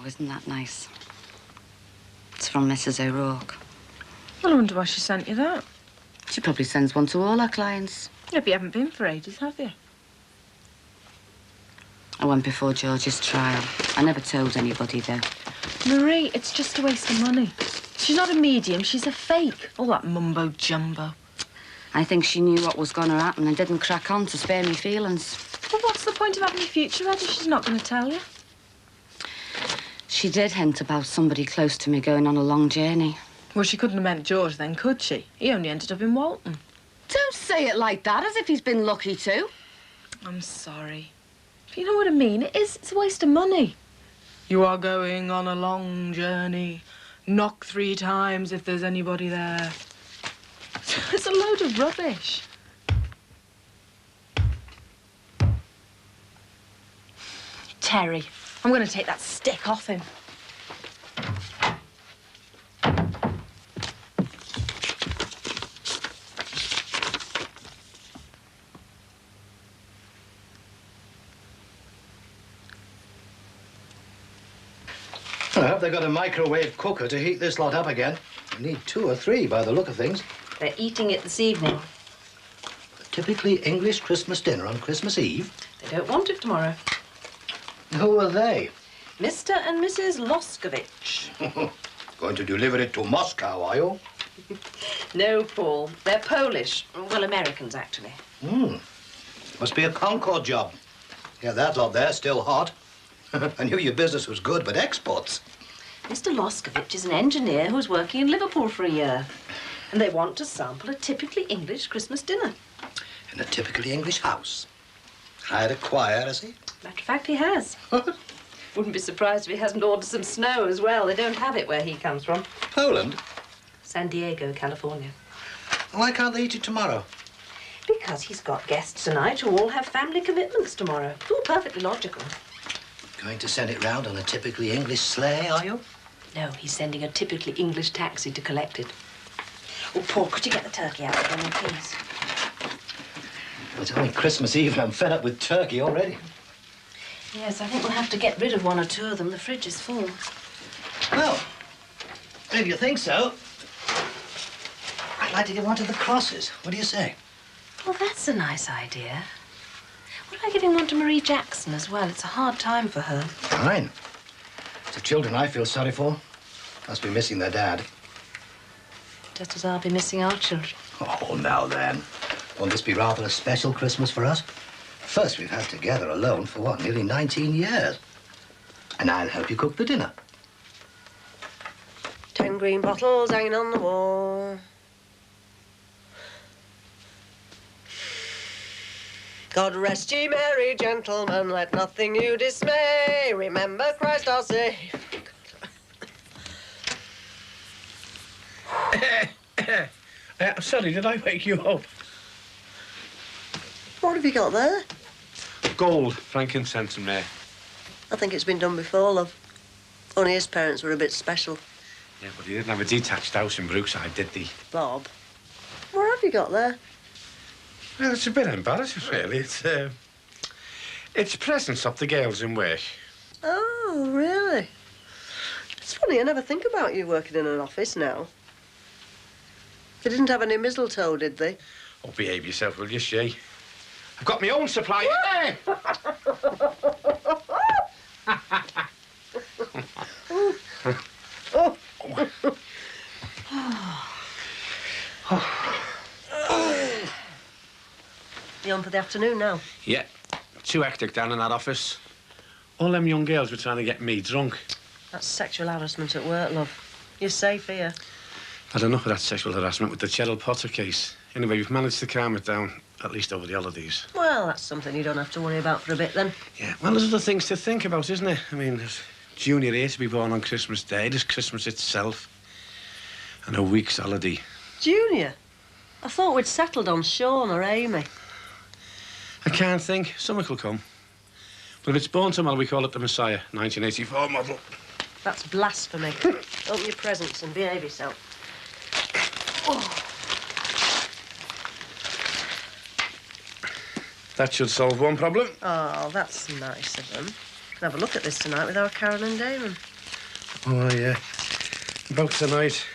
Isn't that nice? It's from Mrs. O'Rourke. Well, I wonder why she sent you that. She probably sends one to all her clients. Yeah, but you haven't been for ages, have you? I went before George's trial. I never told anybody, though. Marie, it's just a waste of money. She's not a medium, she's a fake. All that mumbo-jumbo. I think she knew what was going to happen and didn't crack on to spare me feelings. Well, what's the point of having your future read if she's not going to tell you? She did hint about somebody close to me going on a long journey. Well, she couldn't have meant George then, could she? He only ended up in Walton. Don't say it like that, as if he's been lucky too. I'm sorry. But you know what I mean? It's a waste of money. You are going on a long journey. Knock 3 times if there's anybody there. It's a load of rubbish. Terry, I'm going to take that stick off him. I hope they've got a microwave cooker to heat this lot up again. You need 2 or 3 by the look of things. They're eating it this evening. A typically English Christmas dinner on Christmas Eve. They don't want it tomorrow. Who are they? Mr. and Mrs. Loskovich. Going to deliver it to Moscow, are you? No, Paul. They're Polish. Well, Americans, actually. Must be a Concord job. Yeah, that lot there, still hot. I knew your business was good, but exports. Mr. Loskovich is an engineer who's working in Liverpool for a year. And they want to sample a typically English Christmas dinner. In a typically English house. Hired a choir, has he? Matter of fact, he has. Wouldn't be surprised if he hasn't ordered some snow as well. They don't have it where he comes from. Poland? San Diego, California. Why can't they eat it tomorrow? Because he's got guests tonight who all have family commitments tomorrow. All perfectly logical. Going to send it round on a typically English sleigh, are you? No, he's sending a typically English taxi to collect it. Oh, Paul, could you get the turkey out again, then, please? Well, it's only Christmas Eve and I'm fed up with turkey already. Yes, I think we'll have to get rid of 1 or 2 of them. The fridge is full. Well, if you think so, I'd like to get one to the Crosses. What do you say? Well, that's a nice idea. What about giving one to Marie Jackson as well? It's a hard time for her. Fine. It's the children I feel sorry for. Must be missing their dad. Just as I'll be missing our children. Oh, now then. Won't this be rather a special Christmas for us? First we've had together alone for, what, nearly 19 years. And I'll help you cook the dinner. 10 green bottles hanging on the wall. God rest ye merry gentlemen, let nothing you dismay. Remember Christ our Saviour. I'm sorry, did I wake you up? What have you got there? Gold, frankincense and myrrh. I think it's been done before, love. Only his parents were a bit special. Yeah, but he didn't have a detached house in Brookside, did he? Bob, what have you got there? Well, it's a bit embarrassing, really. It's presents off the girls in work. Oh, really? It's funny, I never think about you working in an office now. They didn't have any mistletoe, did they? Oh, behave yourself, will you, Shay? I've got my own supply. Hey! You on for the afternoon now? Yeah, too hectic down in that office. All them young girls were trying to get me drunk. That's sexual harassment at work, love. You're safe here. Had enough of that sexual harassment with the Cheryl Potter case. Anyway, we've managed to calm it down, at least over the holidays. Well, that's something you don't have to worry about for a bit, then. Yeah, well, there's other things to think about, isn't it? I mean, there's Junior here to be born on Christmas Day. There's Christmas itself. And a week's holiday. Junior? I thought we'd settled on Sean or Amy. I can't think. Something will come. But if it's born tomorrow, we call it the Messiah, 1984 model. That's blasphemy. Open your presents and behave yourself. Oh. That should solve one problem. Oh, that's nice of them. Can have a look at this tonight with our Carolyn Damon. Oh, yeah. About tonight.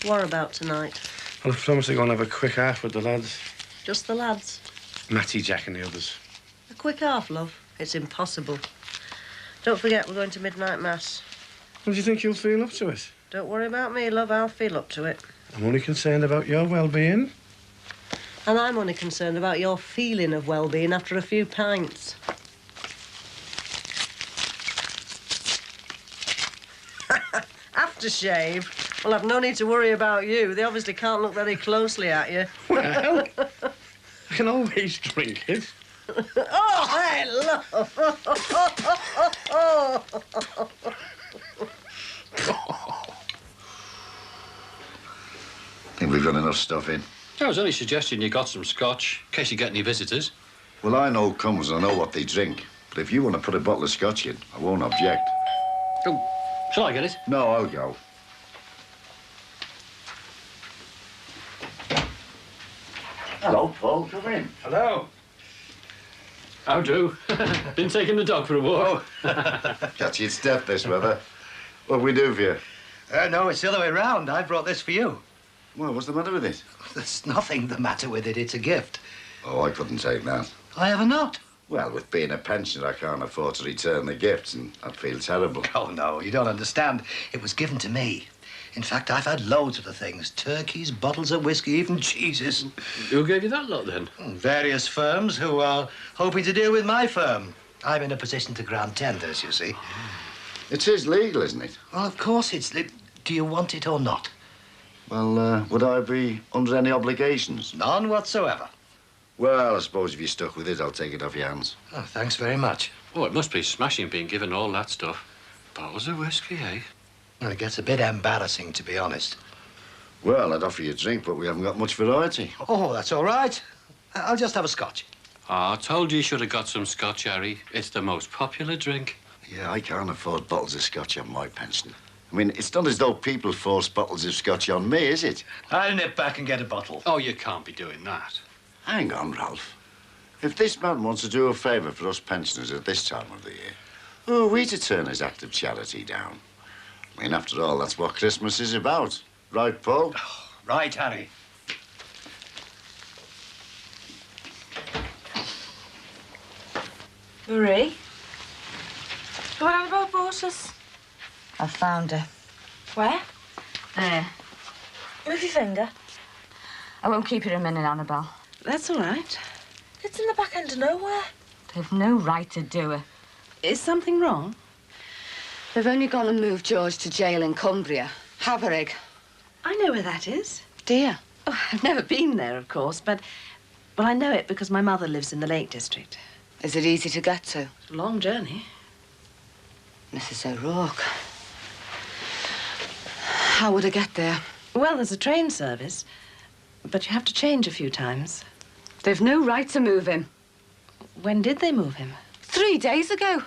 What about tonight? Well, I've promised to go and have a quick half with the lads. Just the lads? Matty, Jack and the others. A quick half, love? It's impossible. Don't forget, we're going to midnight mass. Well, do you think you'll feel up to it? Don't worry about me, love. I'll feel up to it. I'm only concerned about your well-being. And I'm only concerned about your feeling of well-being after a few pints. Aftershave? Well, I've no need to worry about you. They obviously can't look very closely at you. Well, I can always drink it. Oh, hey, love! Think we've got enough stuff in? I was only suggesting you got some scotch, in case you get any visitors. Well, I know comers, I know what they drink. But if you want to put a bottle of scotch in, I won't object. Oh, shall I get it? No, I'll go. Hello, Paul. Come in. Hello. How do? Been taking the dog for a walk? Catch you step this weather. What we do for you? No, it's the other way round. I brought this for you. Well, what's the matter with it? There's nothing the matter with it. It's a gift. Oh, I couldn't take that. I have not. Well, with being a pensioner, I can't afford to return the gifts, and I'd feel terrible. Oh, no, you don't understand. It was given to me. In fact, I've had loads of the things. Turkeys, bottles of whiskey, even cheeses. Who gave you that lot, then? Various firms who are hoping to deal with my firm. I'm in a position to grant tenders, you see. It is legal, isn't it? Well, of course it's legal. Do you want it or not? Well, would I be under any obligations? None whatsoever. Well, I suppose if you're stuck with it, I'll take it off your hands. Oh, thanks very much. Oh, it must be smashing being given all that stuff. Bottles of whiskey, eh? Well, it gets a bit embarrassing, to be honest. Well, I'd offer you a drink, but we haven't got much variety. Oh, that's all right. I'll just have a scotch. Oh, I told you should have got some scotch, Harry. It's the most popular drink. Yeah, I can't afford bottles of scotch on my pension. I mean, it's not as though people force bottles of scotch on me, is it? I'll nip back and get a bottle. Oh, you can't be doing that. Hang on, Ralph. If this man wants to do a favour for us pensioners at this time of the year, who are we to turn his act of charity down? I mean, after all, that's what Christmas is about. Right, Paul? Oh, right, Harry. Marie? What on about horses? I found her. Where? There. Move your finger. I won't keep you a minute, Annabelle. That's all right. It's in the back end of nowhere. They've no right to do it. Is something wrong? They've only gone and moved George to jail in Cumbria. Haverig. I know where that is. Do you? Oh, I've never been there, of course, but... Well, I know it because my mother lives in the Lake District. Is it easy to get to? It's a long journey. Mrs. O'Rourke. How would I get there? Well, there's a train service, but you have to change a few times. They've no right to move him. When did they move him? 3 days ago.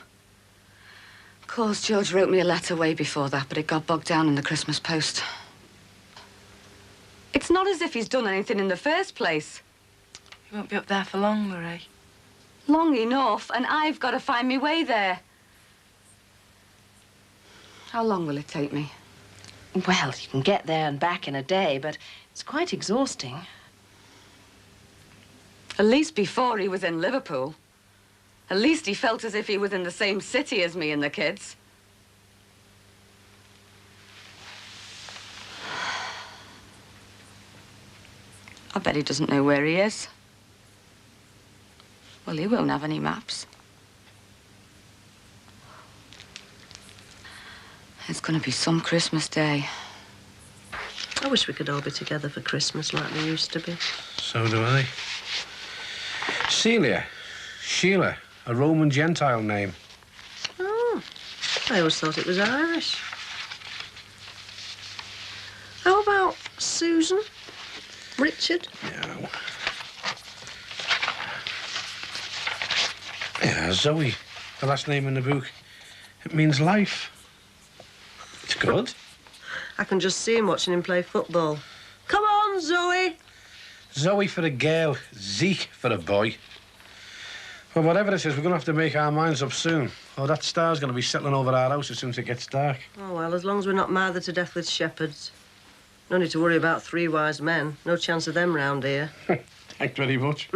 Of course, George wrote me a letter way before that, but it got bogged down in the Christmas post. It's not as if he's done anything in the first place. He won't be up there for long, Marie. Long enough, and I've got to find my way there. How long will it take me? Well, you can get there and back in a day, but it's quite exhausting. At least before he was in Liverpool. At least he felt as if he was in the same city as me and the kids. I bet he doesn't know where he is. Well, he won't have any maps. It's going to be some Christmas day. I wish we could all be together for Christmas like we used to be. So do I. Celia. Sheila. A Roman Gentile name. Oh, I always thought it was Irish. How about Susan? Richard? No. Yeah, Zoe. The last name in the book. It means life. It's good. I can just see him watching him play football. Come on, Zoe! Zoe for a girl, Zeke for a boy. Well, whatever it is, we're going to have to make our minds up soon. Oh, that star's going to be settling over our house as soon as it gets dark. Oh, well, as long as we're not mothered to death with shepherds. No need to worry about 3 wise men. No chance of them round here. Thanks very much.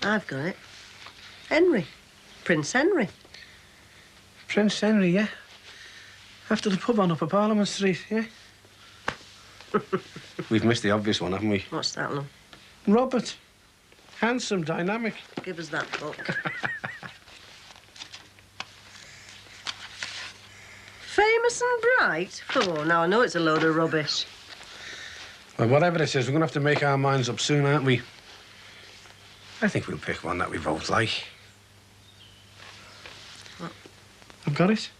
I've got it. Henry. Prince Henry. Prince Henry, yeah? After the pub on Upper Parliament Street, yeah? We've missed the obvious one, haven't we? What's that, love? Robert. Handsome, dynamic. Give us that book. Famous and bright? Oh, now I know it's a load of rubbish. Well, whatever it is, we're going to have to make our minds up soon, aren't we? I think we'll pick one that we both like. What? I've got it.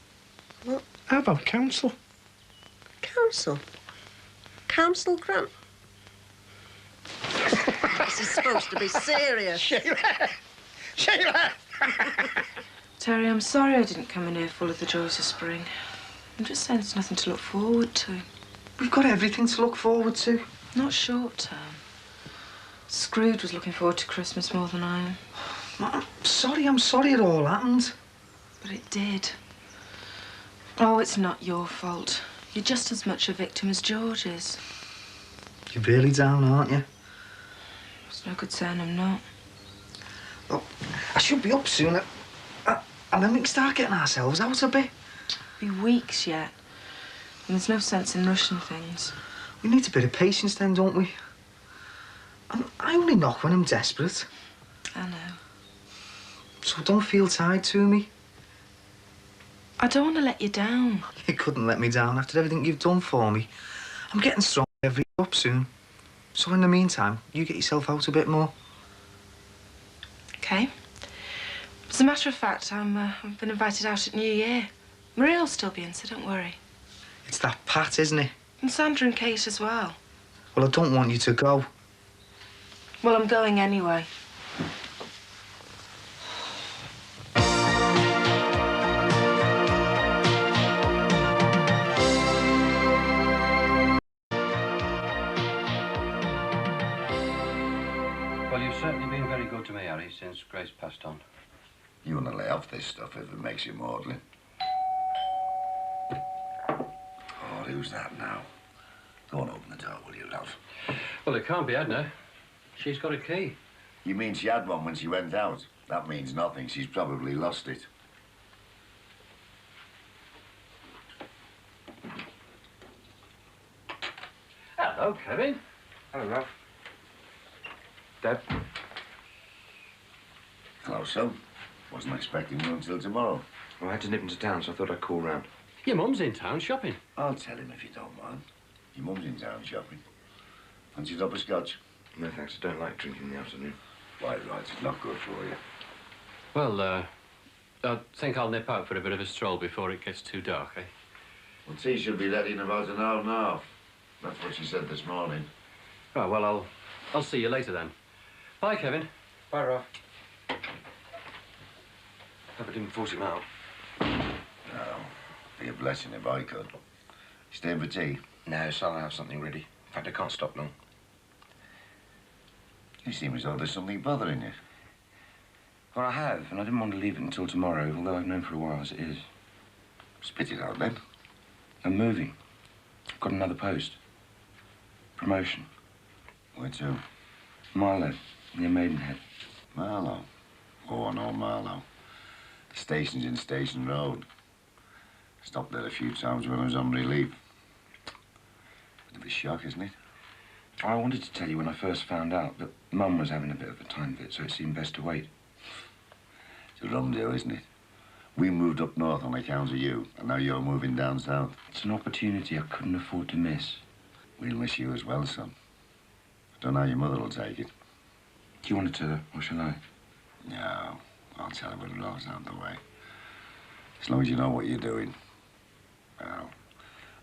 What? How about council? Council? Council Grant? This is supposed to be serious. Sheila! Sheila! Terry, I'm sorry I didn't come in here full of the joys of spring. I'm just saying there's nothing to look forward to. We've got everything to look forward to. Not short term. Scrooge was looking forward to Christmas more than I am. I'm sorry it all happened. But it did. Oh, it's not your fault. You're just as much a victim as George is. You're really down, aren't you? It's no good saying I'm not. Look, I should be up soon. And then we can start getting ourselves out a bit. It'll be weeks yet. And there's no sense in rushing things. We need a bit of patience then, don't we? I only knock when I'm desperate. I know. So don't feel tied to me. I don't want to let you down. You couldn't let me down after everything you've done for me. I'm getting strong every up soon. So in the meantime, you get yourself out a bit more. OK. As a matter of fact, I've been invited out at New Year. Maria will still be in, so don't worry. It's that Pat, isn't it? And Sandra and Kate as well. Well, I don't want you to go. Well, I'm going anyway. Well, you've certainly been very good to me, Harry, since Grace passed on. You want to lay off this stuff if it makes you maudlin. Oh, who's that now? Go and open the door, will you, love? Well, it can't be Edna. She's got a key. You mean she had one when she went out? That means nothing. She's probably lost it. Hello, Kevin. Hello, Ralph. Deb. Hello, son. Wasn't expecting you until tomorrow. Well, I had to nip into town, so I thought I'd call round. Your mum's in town shopping. I'll tell him if you don't mind. Your mum's in town shopping. Fancy a drop of scotch? No, thanks. I don't like drinking in the afternoon. Quite right. It's not good for you. Well, I think I'll nip out for a bit of a stroll before it gets too dark, eh? Well, tea should be ready in about an hour and a half. That's what she said this morning. Oh, well, I'll see you later then. Bye, Kevin. Bye, Ralph. Hope I didn't force him out. No. Be a blessing if I could. You staying for tea? No, so I'll have something ready. In fact, I can't stop long. You seem as though there's something bothering you. Well, I have, and I didn't want to leave it until tomorrow, although I've known for a while as it is. Spit it out, then. I'm moving. I've got another post. Promotion. Where to? Marlow, near Maidenhead. Marlow? Oh, I know Marlow. The station's in Station Road. Stopped there a few times when I was on relief. Bit of a shock, isn't it? I wanted to tell you when I first found out, but Mum was having a bit of a time of it, so it seemed best to wait. It's a rum deal, isn't it? We moved up north on account of you, and now you're moving down south. It's an opportunity I couldn't afford to miss. We'll miss you as well, son. I don't know how your mother will take it. Do you want to tell her, or shall I? No, I'll tell her when it all's out of the way. As long as you know what you're doing. Well,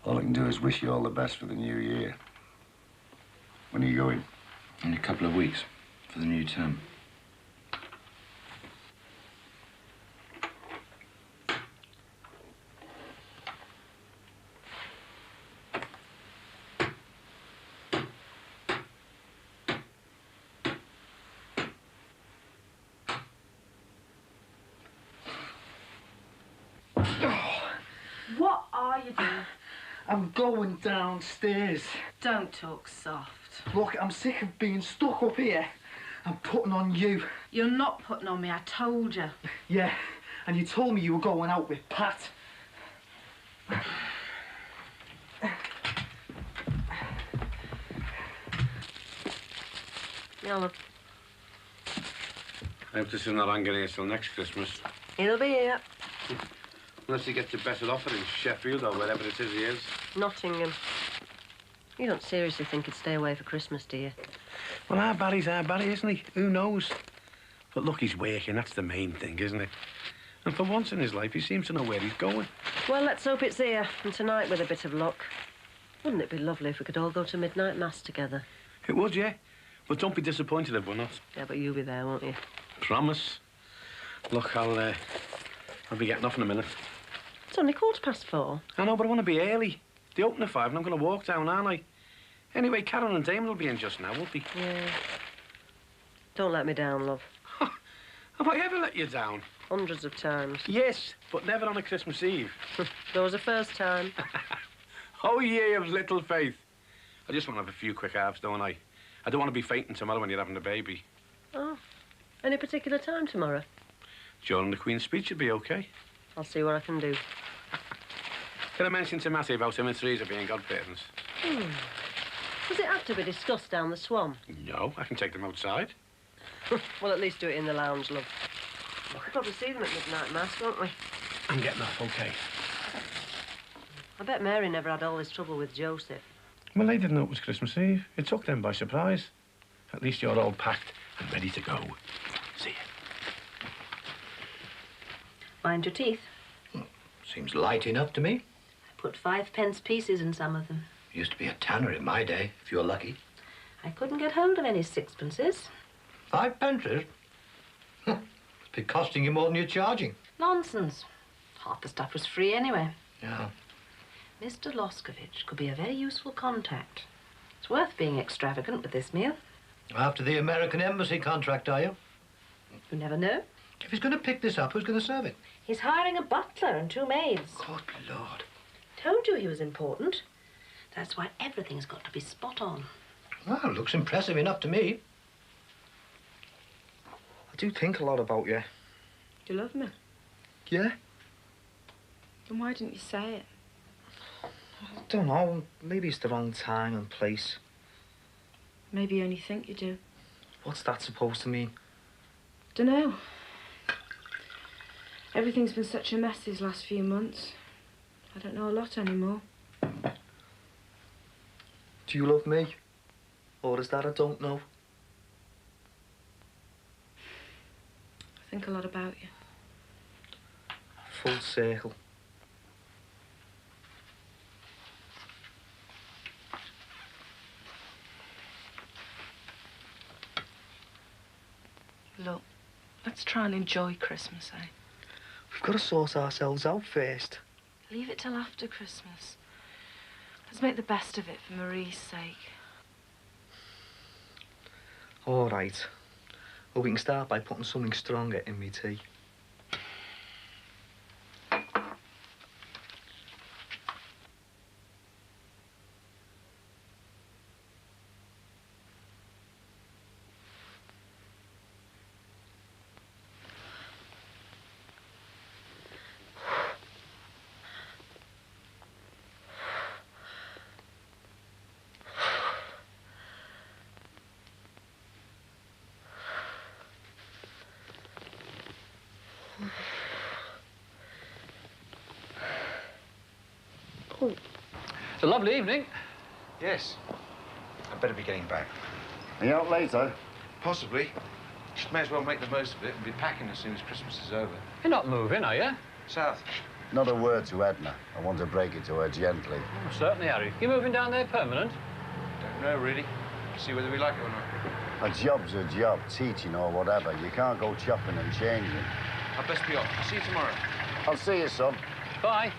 all I can do is wish you all the best for the new year. When are you going? In a couple of weeks, for the new term. What are you doing? I'm going downstairs. Don't talk soft. Look, I'm sick of being stuck up here. I'm putting on you. You're not putting on me, I told you. Yeah, and you told me you were going out with Pat. Yeah, look. I hope this is not hanging here till next Christmas. He'll be here. Unless he gets a better offer in Sheffield or wherever it is he is. Nottingham. You don't seriously think he'd stay away for Christmas, do you? Well, our Barry's our Barry, isn't he? Who knows? But look, he's working. That's the main thing, isn't it? And for once in his life, he seems to know where he's going. Well, let's hope it's here. And tonight, with a bit of luck. Wouldn't it be lovely if we could all go to midnight mass together? It would, yeah. But don't be disappointed if we're not. Yeah, but you'll be there, won't you? Promise. Look, I'll be getting off in a minute. It's only 4:15. I know, but I want to be early. They open at 5 and I'm going to walk down, aren't I? Anyway, Karen and Damon will be in just now, won't they? Yeah. Don't let me down, love. Have I ever let you down? Hundreds of times. Yes, but never on a Christmas Eve. There was a first time. Oh, ye of little faith. I just want to have a few quick halves, don't I? I don't want to be fainting tomorrow when you're having a baby. Oh. Any particular time tomorrow? During the Queen's speech should be okay. I'll see what I can do. Can I mention to Matty about him and Teresa being godparents? Does it have to be discussed down the Swan? No, I can take them outside. Well, at least do it in the lounge, love. We'll probably see them at midnight mass, won't we? I'm getting off, okay. I bet Mary never had all this trouble with Joseph. Well, they didn't know it was Christmas Eve. It took them by surprise. At least you're all packed and ready to go. See you. Mind your teeth. Seems light enough to me. I put 5p pieces in some of them. Used to be a tanner in my day, if you're lucky. I couldn't get hold of any sixpences. 5 pences? Must be costing you more than you're charging. Nonsense. Half the stuff was free anyway. Yeah. Mr. Loskovich could be a very useful contact. It's worth being extravagant with this meal. After the American Embassy contract, are you? You never know. If he's going to pick this up, who's going to serve it? He's hiring a butler and 2 maids. Good Lord. Told you he was important. That's why everything's got to be spot on. Well, looks impressive enough to me. I do think a lot about you. Do you love me? Yeah? Then why didn't you say it? I don't know. Maybe it's the wrong time and place. Maybe you only think you do. What's that supposed to mean? Dunno. Everything's been such a mess these last few months. I don't know a lot anymore. Do you love me? Or is that I don't know? I think a lot about you. Full circle. Look, let's try and enjoy Christmas, eh? We've got to sort ourselves out first. Leave it till after Christmas. Let's make the best of it for Marie's sake. All right. Well, we can start by putting something stronger in me tea. It's a lovely evening. Yes. I'd better be getting back. Are you out later? Possibly. May as well make the most of it and be packing as soon as Christmas is over. You're not moving, are you? South. Not a word to Edna. I want to break it to her gently. Oh, certainly, Harry. You moving down there permanent? Don't know, really. See whether we like it or not. A job's a job, teaching or whatever. You can't go chopping and changing. I'd best be off. I'll see you tomorrow. I'll see you, son. Bye.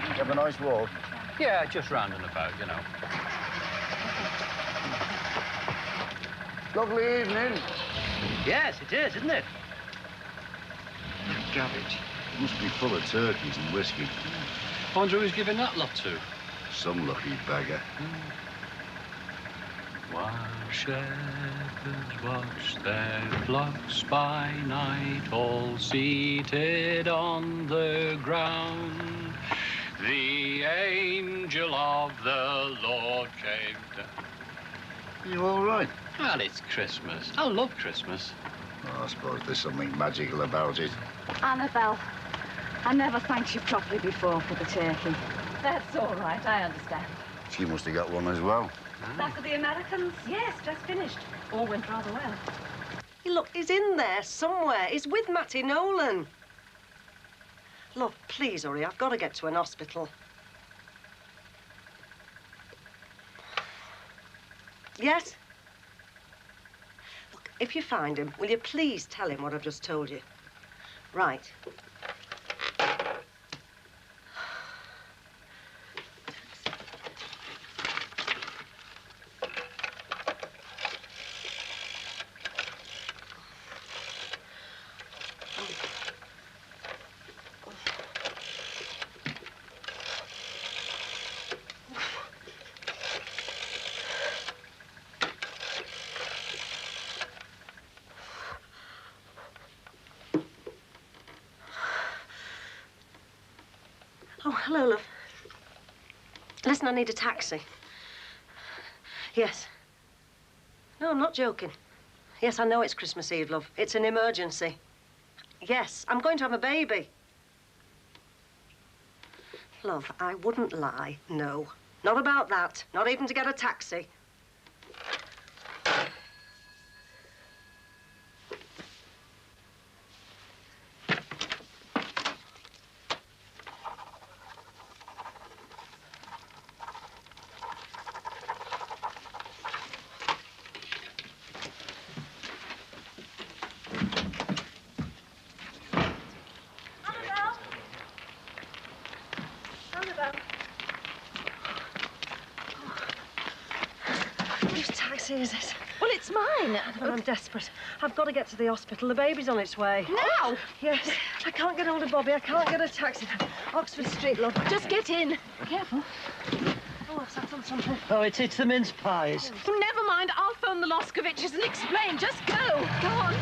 You have a nice walk. Yeah, just round and about, you know. Lovely evening. Yes, it is, isn't it? Cabbage. It must be full of turkeys and whiskey. I wonder who's giving that lot to. Some lucky beggar. While shepherds watch their flocks by night, all seated on the ground, the angel of the Lord came down. You all right? Well, it's Christmas. I love Christmas. Oh, I suppose there's something magical about it. Annabelle, I never thanked you properly before for the turkey. That's all right, I understand. She must have got one as well. That for the Americans? Yes, just finished. All went rather well. Look, he's in there somewhere. He's with Matty Nolan. Love, please hurry. I've got to get to an hospital. Yes? Look, if you find him, will you please tell him what I've just told you? Right. Oh, hello, love. Listen, I need a taxi. Yes. No, I'm not joking. Yes, I know it's Christmas Eve, love. It's an emergency. Yes, I'm going to have a baby. Love, I wouldn't lie, no. Not about that. Not even to get a taxi. Whose taxi is it? Well, it's mine. Well, I'm desperate. I've got to get to the hospital. The baby's on its way. Now? Yes. I can't get hold of Bobby. I can't get a taxi. Oxford Street, love. Just get in. Careful. Oh, I've sat on something. Oh, it's the mince pies. Never mind. I'll phone the Loscoviches and explain. Just go. Go on.